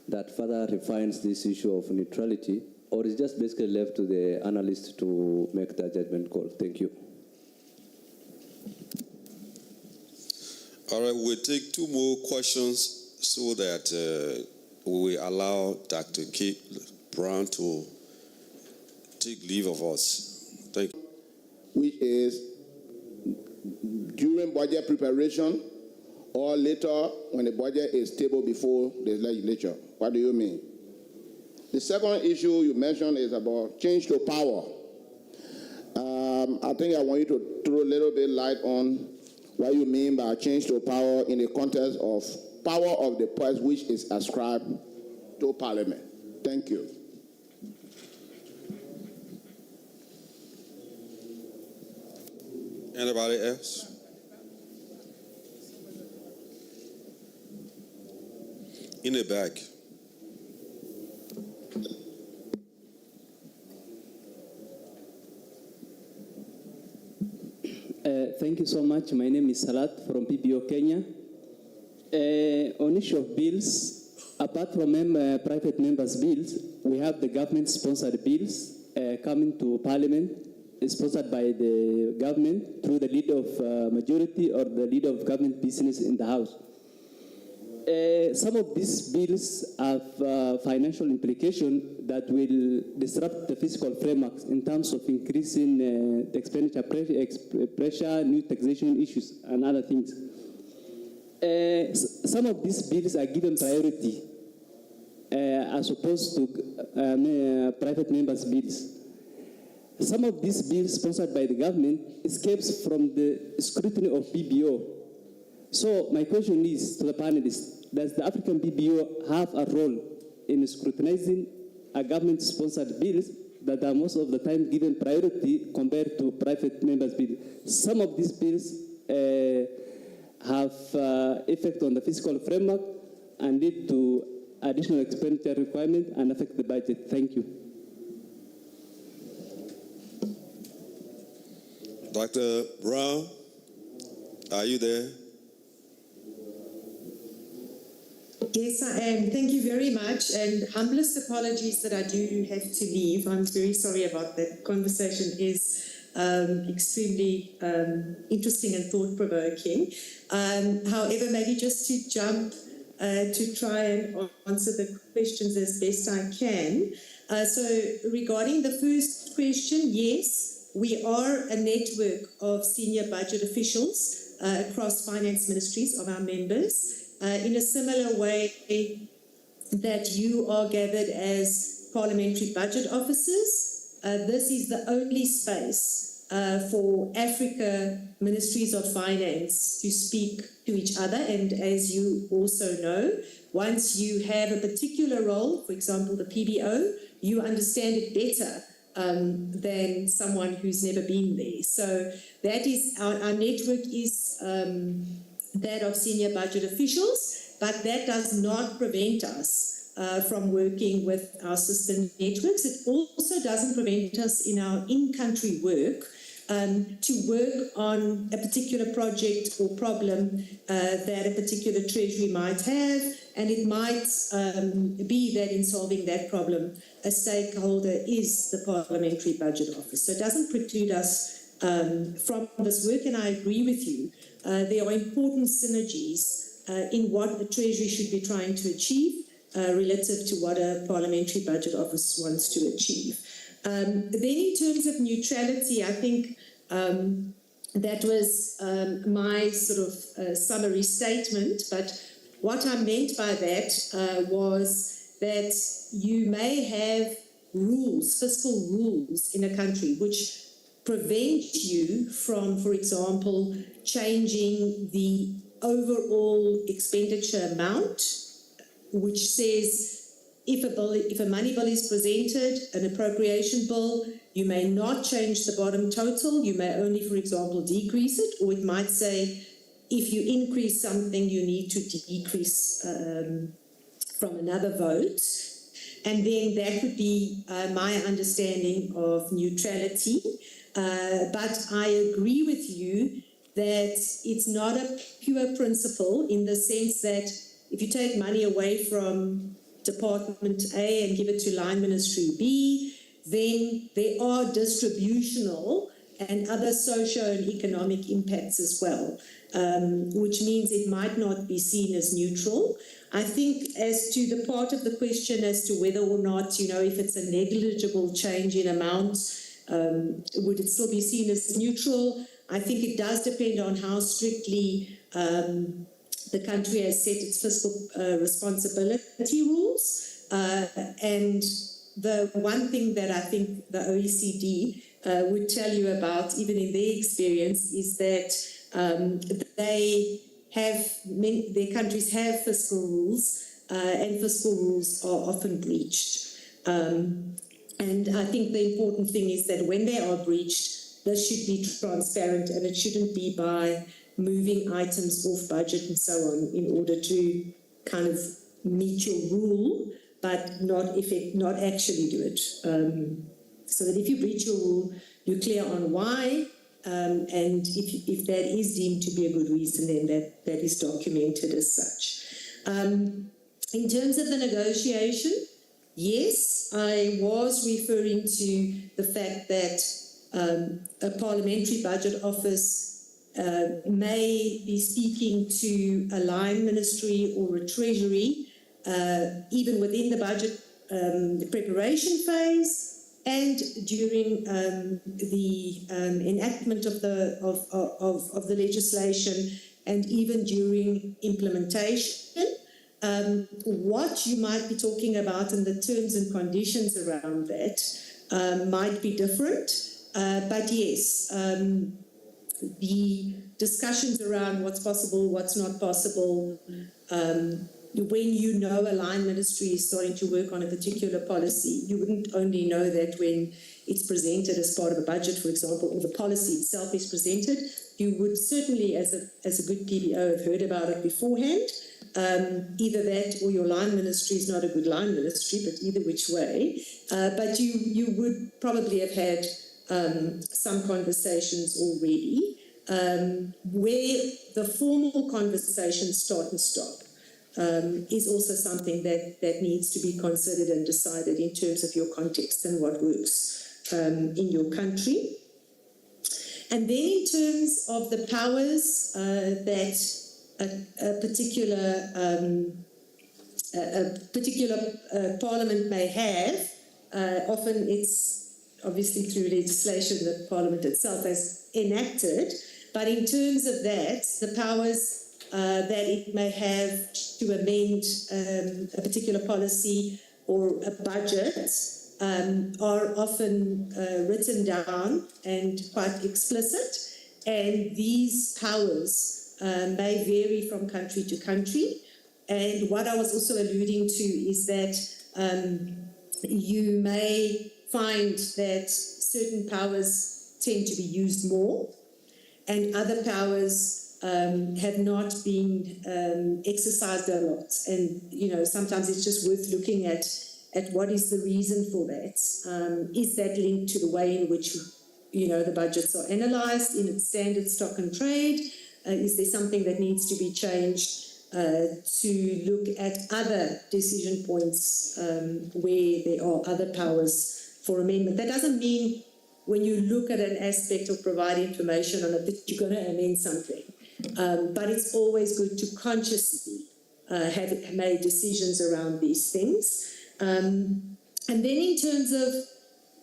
that further refines this issue of neutrality, or is just basically left to the analyst to make that judgment call? Thank you. All right, we'll take 2 more questions so that we allow Dr. Kate Brown to take leave of us. Thank you. Which is during budget preparation or later when the budget is tabled before the legislature. What do you mean? The second issue you mentioned is about change to power. I think I want you to throw a little bit light on what you mean by change to power in the context of power of the purse which is ascribed to Parliament. Thank you. Anybody else? In the back. Thank you so much. My name is Salat from PBO Kenya. On issue of bills, apart from private members' bills, we have the government-sponsored bills coming to Parliament, sponsored by the government through the leader of majority or the leader of government business in the House. Some of these bills have financial implication that will disrupt the fiscal frameworks in terms of increasing the expenditure pressure, new taxation issues, and other things. some of these bills are given priority as opposed to private members' bills. Some of these bills sponsored by the government escapes from the scrutiny of PBO. So my question is to the panelists, does the African PBO have a role in scrutinizing a government-sponsored bills that are most of the time given priority compared to private members' bills? Some of these bills have effect on the fiscal framework and lead to additional expenditure requirement and affect the budget. Thank you. Dr. Brown, are you there? Yes, I am. Thank you very much. And humblest apologies that I do have to leave. I'm very sorry about that. Conversation is extremely interesting and thought-provoking. However, maybe just to jump to try and answer the questions as best I can. So regarding the first question, yes, we are a network of senior budget officials across finance ministries of our members. In a similar way that you are gathered as parliamentary budget officers, this is the only space for Africa ministries of finance to speak to each other. And as you also know, once you have a particular role, for example, the PBO, you understand it better than someone who's never been there. So that is, our network is that of senior budget officials, but that does not prevent us from working with our sister networks. It also doesn't prevent us in our in-country work to work on a particular project or problem that a particular treasury might have, and it might be that in solving that problem, a stakeholder is the Parliamentary Budget Office. So it doesn't preclude us from this work, and I agree with you. There are important synergies in what the Treasury should be trying to achieve relative to what a Parliamentary Budget Office wants to achieve. Then in terms of neutrality, I think that was my sort of summary statement, but what I meant by that was that you may have rules, fiscal rules in a country which prevent you from, for example, changing the overall expenditure amount, which says if a money bill is presented, an appropriation bill, you may not change the bottom total. You may only, for example, decrease it, or it might say if you increase something, you need to decrease from another vote. And then that would be my understanding of neutrality. But I agree with you that it's not a pure principle in the sense that if you take money away from Department A and give it to Line Ministry B, then there are distributional and other socio and economic impacts as well, which means it might not be seen as neutral. I think as to the part of the question as to whether or not, if it's a negligible change in amount, would it still be seen as neutral? I think it does depend on how strictly the country has set its fiscal responsibility rules. And the one thing that I think the OECD would tell you about, even in their experience, is that their countries have fiscal rules, and fiscal rules are often breached. And I think the important thing is that when they are breached, this should be transparent, and it shouldn't be by moving items off budget and so on in order to kind of meet your rule, but not actually do it. So that if you breach your rule, you're clear on why, and if that is deemed to be a good reason, then that is documented as such. In terms of the negotiation, yes, I was referring to the fact that a parliamentary budget office may be speaking to a line ministry or a treasury, even within the budget preparation phase and during the enactment of the legislation, and even during implementation. What you might be talking about and the terms and conditions around that might be different. But yes, the discussions around what's possible, what's not possible, when you know a line ministry is starting to work on a particular policy, you wouldn't only know that when it's presented as part of a budget, for example, or the policy itself is presented. You would certainly, as a good PBO, have heard about it beforehand. Either that or your line ministry is not a good line ministry, but either which way. But you would probably have had some conversations already where the formal conversations start and stop. Is also something that needs to be considered and decided in terms of your context and what works in your country. And then in terms of the powers that a particular parliament may have, often it's obviously through legislation that Parliament itself has enacted, but in terms of that, the powers that it may have to amend a particular policy or a budget are often written down and quite explicit, and these powers may vary from country to country. And what I was also alluding to is that you may find that certain powers tend to be used more and other powers have not been exercised a lot, and sometimes it's just worth looking at what is the reason for that. Is that linked to the way in which the budgets are analysed in its standard stock and trade? Is there something that needs to be changed to look at other decision points where there are other powers for amendment? That doesn't mean when you look at an aspect or provide information on it that you're going to amend something. But it's always good to consciously have made decisions around these things. And then in terms of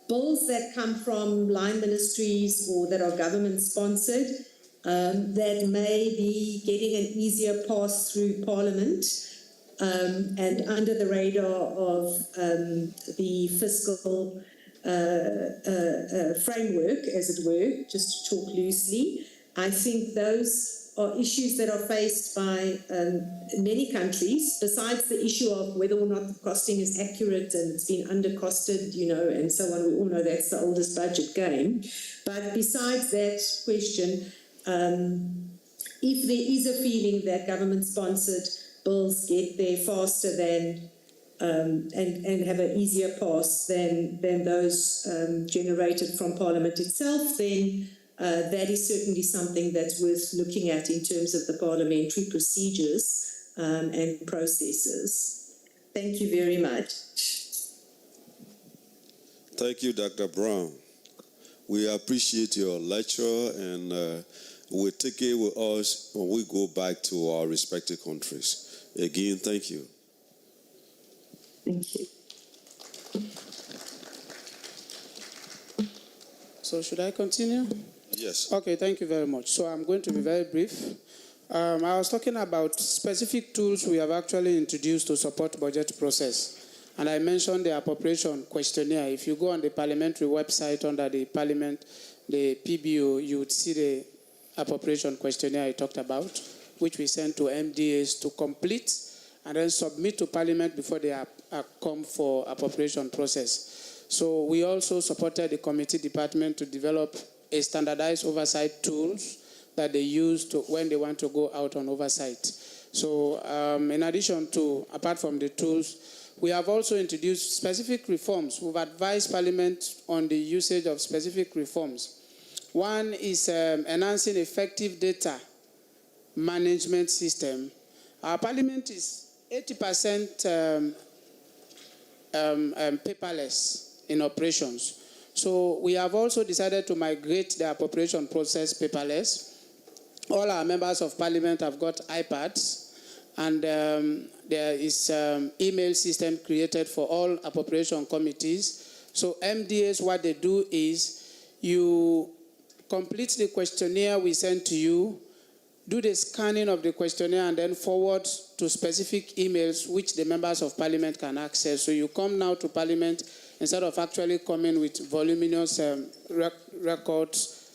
bills that come from line ministries or that are government sponsored, that may be getting an easier pass through Parliament and under the radar of the fiscal framework, as it were, just to talk loosely. I think those are issues that are faced by many countries, besides the issue of whether or not the costing is accurate and it's been undercosted, and so on. We all know that's the oldest budget game. But besides that question, if there is a feeling that government-sponsored bills get there faster than and have an easier pass than those generated from Parliament itself, then that is certainly something that's worth looking at in terms of the parliamentary procedures and processes. Thank you very much. Thank you, Dr. Brown. We appreciate your lecture, and we'll take it with us when we go back to our respective countries. Again, thank you. Thank you. So should I continue? Yes. Okay, thank you very much. So I'm going to be very brief. I was talking about specific tools we have actually introduced to support budget process. And I mentioned the appropriation questionnaire. If you go on the parliamentary website under the parliament, the PBO, you would see the appropriation questionnaire I talked about, which we send to MDAs to complete and then submit to Parliament before they come for appropriation process. So we also supported the committee department to develop a standardized oversight tools that they use when they want to go out on oversight. So in addition to, apart from the tools, we have also introduced specific reforms. We've advised Parliament on the usage of specific reforms. One is enhancing effective data management system. Our Parliament is 80% paperless in operations. So we have also decided to migrate the appropriation process paperless. All our members of Parliament have got iPads, and there is email system created for all appropriation committees. So MDAs, what they do is you complete the questionnaire we send to you, do the scanning of the questionnaire and then forward to specific emails which the members of Parliament can access. So you come now to Parliament instead of actually coming with voluminous records,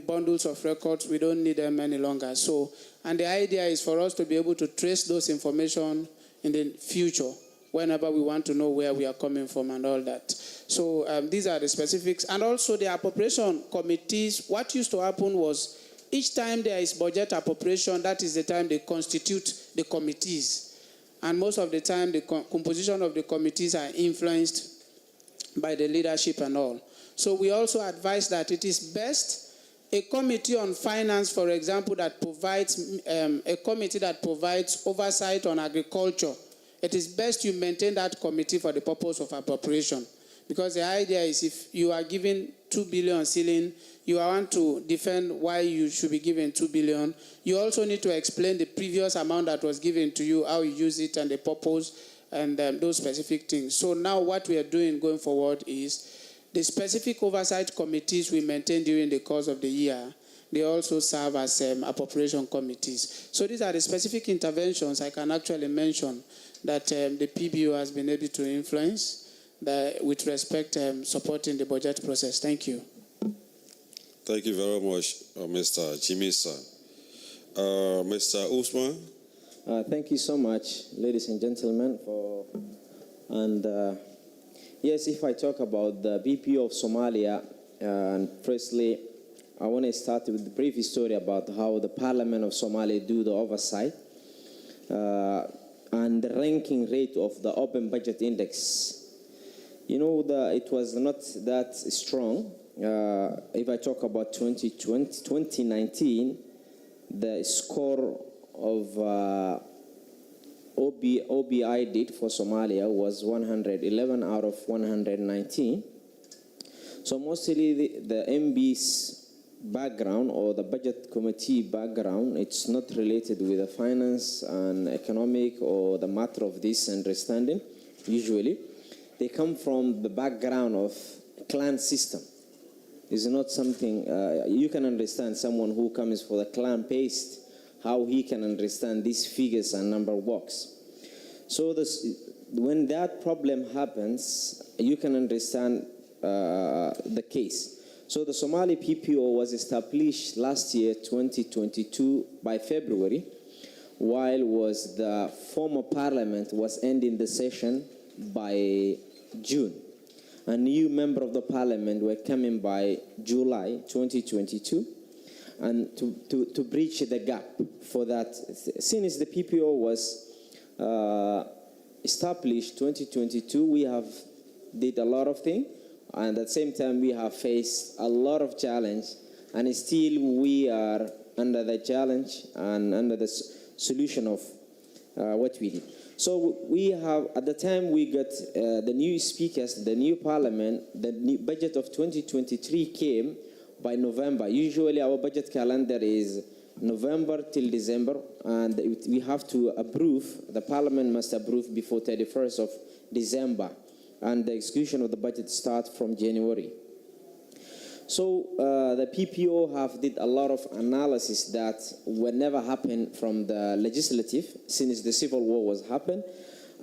bundles of records. We don't need them any longer. So, and the idea is for us to be able to trace those information in the future whenever we want to know where we are coming from and all that. So these are the specifics. And also the appropriation committees, what used to happen was each time there is budget appropriation, that is the time they constitute the committees. And most of the time the composition of the committees are influenced by the leadership and all. So we also advise that it is best a committee on finance, for example, that provides a committee that provides oversight on agriculture. It is best you maintain that committee for the purpose of appropriation, because the idea is if you are given 2 billion ceiling, you want to defend why you should be given 2 billion. You also need to explain the previous amount that was given to you, how you use it, and the purpose, and those specific things. So now what we are doing going forward is the specific oversight committees we maintain during the course of the year, they also serve as appropriation committees. So these are the specific interventions I can actually mention that the PBO has been able to influence with respect supporting the budget process. Thank you. Thank you very much, Mr. Jimmy, sir. Mr. Usman? Thank you so much, ladies and gentlemen. Yes, if I talk about the BPO of Somalia, and firstly, I want to start with the brief story about how the Parliament of Somalia do the oversight and the ranking rate of the Open Budget Index. You know, it was not that strong. If I talk about 2019, the score of OBI did for Somalia was 111 out of 119. So mostly the MB's background or the budget committee background, it's not related with the finance and economic or the matter of this understanding. Usually, they come from the background of clan system. It's not something you can understand. Someone who comes for the clan-based, how he can understand these figures and number works. So when that problem happens, you can understand the case. So the Somali PPO was established last year, 2022, by February, while the former parliament was ending the session by June. A new member of the parliament were coming by July 2022, and to bridge the gap for that. Since the PPO was established 2022, we have did a lot of things, and at the same time we have faced a lot of challenge, and still we are under the challenge and under the solution of what we did. So we have, at the time we got the new speakers, the new parliament, the new budget of 2023 came by November. Usually our budget calendar is November till December, and we have to approve, the parliament must approve before 31st of December, and the execution of the budget starts from January. So the PPO have did a lot of analysis that would never happen from the legislative since the civil war was happened,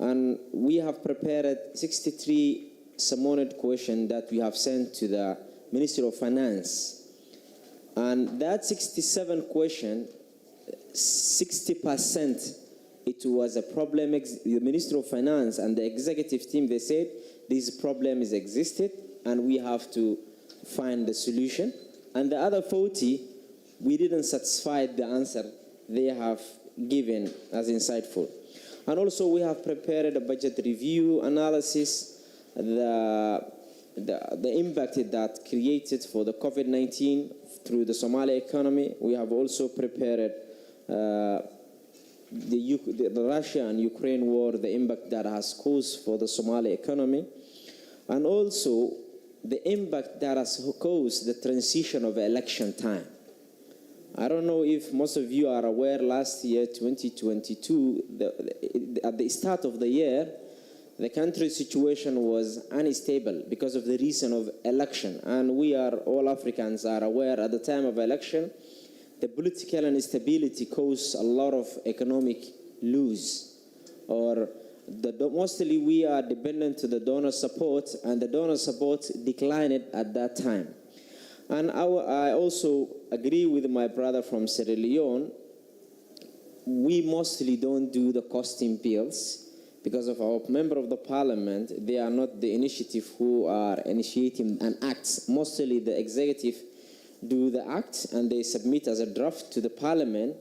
and we have prepared 63 summoned questions that we have sent to the Ministry of Finance. And that 67 question, 60%, it was a problem. The Ministry of Finance and the executive team, they said this problem is existed and we have to find the solution. And the other 40, we didn't satisfy the answer they have given as insightful. And also we have prepared a budget review analysis, the impact that created for the COVID-19 through the Somali economy. We have also prepared the Russia and Ukraine war, the impact that has caused for the Somali economy, and also the impact that has caused the transition of election time. I don't know if most of you are aware, last year, 2022, at the start of the year, the country's situation was unstable because of the reason of election. And we are, all Africans are aware, at the time of election, the political instability caused a lot of economic loss, or mostly we are dependent to the donor support, and the donor support declined at that time. And I also agree with my brother from Sierra Leone. We mostly don't do the costing bills because of our member of the parliament. They are not the initiative who are initiating an act. Mostly the executive do the act and they submit as a draft to the parliament.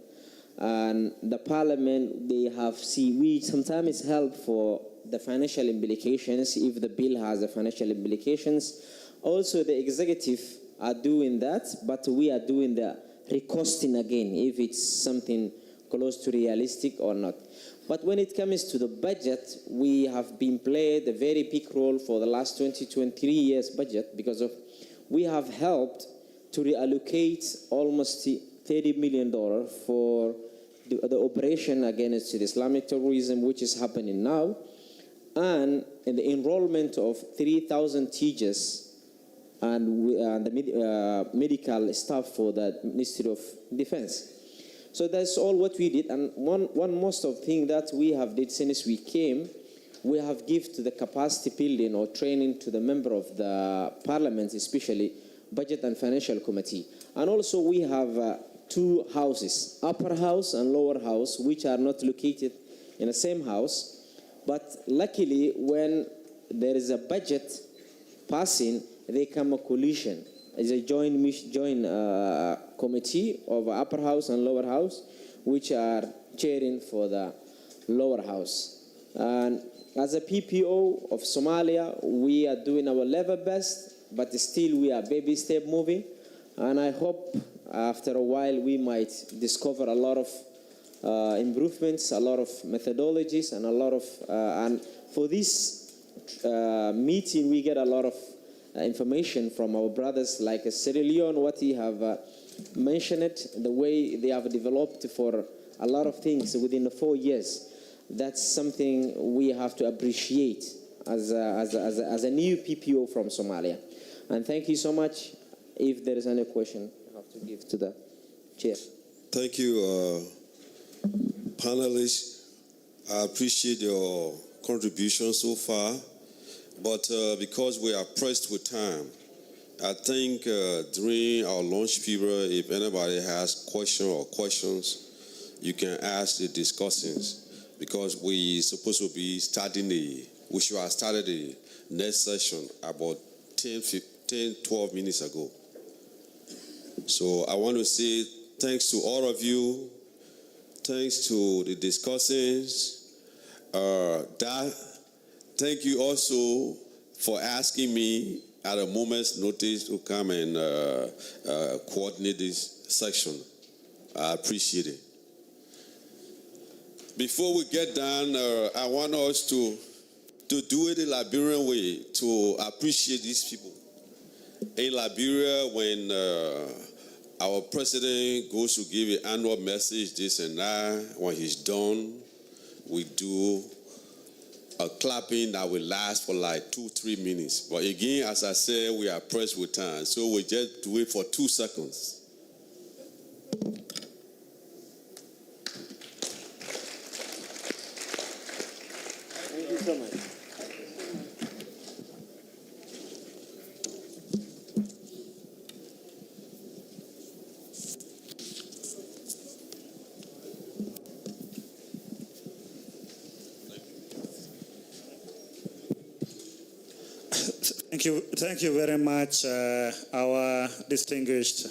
And the parliament, we sometimes help for the financial implications if the bill has the financial implications. Also, the executive are doing that, but we are doing the recosting again, if it's something close to realistic or not. But when it comes to the budget, we have been played a very big role for the last 23 years budget because we have helped to reallocate almost $30 million for the operation against the Islamic terrorism, which is happening now, and in the enrollment of 3,000 teachers and the medical staff for the Ministry of Defense. So that's all what we did. And one most of thing that we have did since we came, we have given to the capacity building or training to the member of the parliament, especially Budget and Financial Committee. And also we have two houses, upper house and lower house, which are not located in the same house. But luckily, when there is a budget passing, they come a coalition. It's a joint committee of upper house and lower house, which are chairing for the lower house. And as a PPO of Somalia, we are doing our level best, but still we are baby step moving. And I hope after a while we might discover a lot of improvements, a lot of methodologies, and a lot of and for this meeting we get a lot of information from our brothers like Sierra Leone, what he have mentioned it, the way they have developed for a lot of things within the 4 years. That's something we have to appreciate as a new PPO from Somalia. And thank you so much. If there is any question, I have to give to the chair. Thank you, panelists. I appreciate your contribution so far, but because we are pressed with time, I think during our lunch period, if anybody has questions, you can ask the discussants, because we supposed to be we should have started the next session about 12 minutes ago. So I want to say thanks to all of you. Thanks to the discussants. Thank you also for asking me at a moment's notice to come and coordinate this section. I appreciate it. Before we get done, I want us to do it the Liberian way, to appreciate these people. In Liberia, when our president goes to give an annual message, this and that, when he's done, we do a clapping that will last for like 2-3 minutes. But again, as I said, we are pressed with time, so we just do it for 2 seconds. Thank you so much. Thank you very much, our distinguished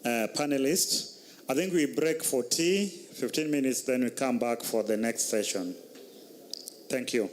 panelists. I think we break for tea, 15 minutes, then we come back for the next session. Thank you.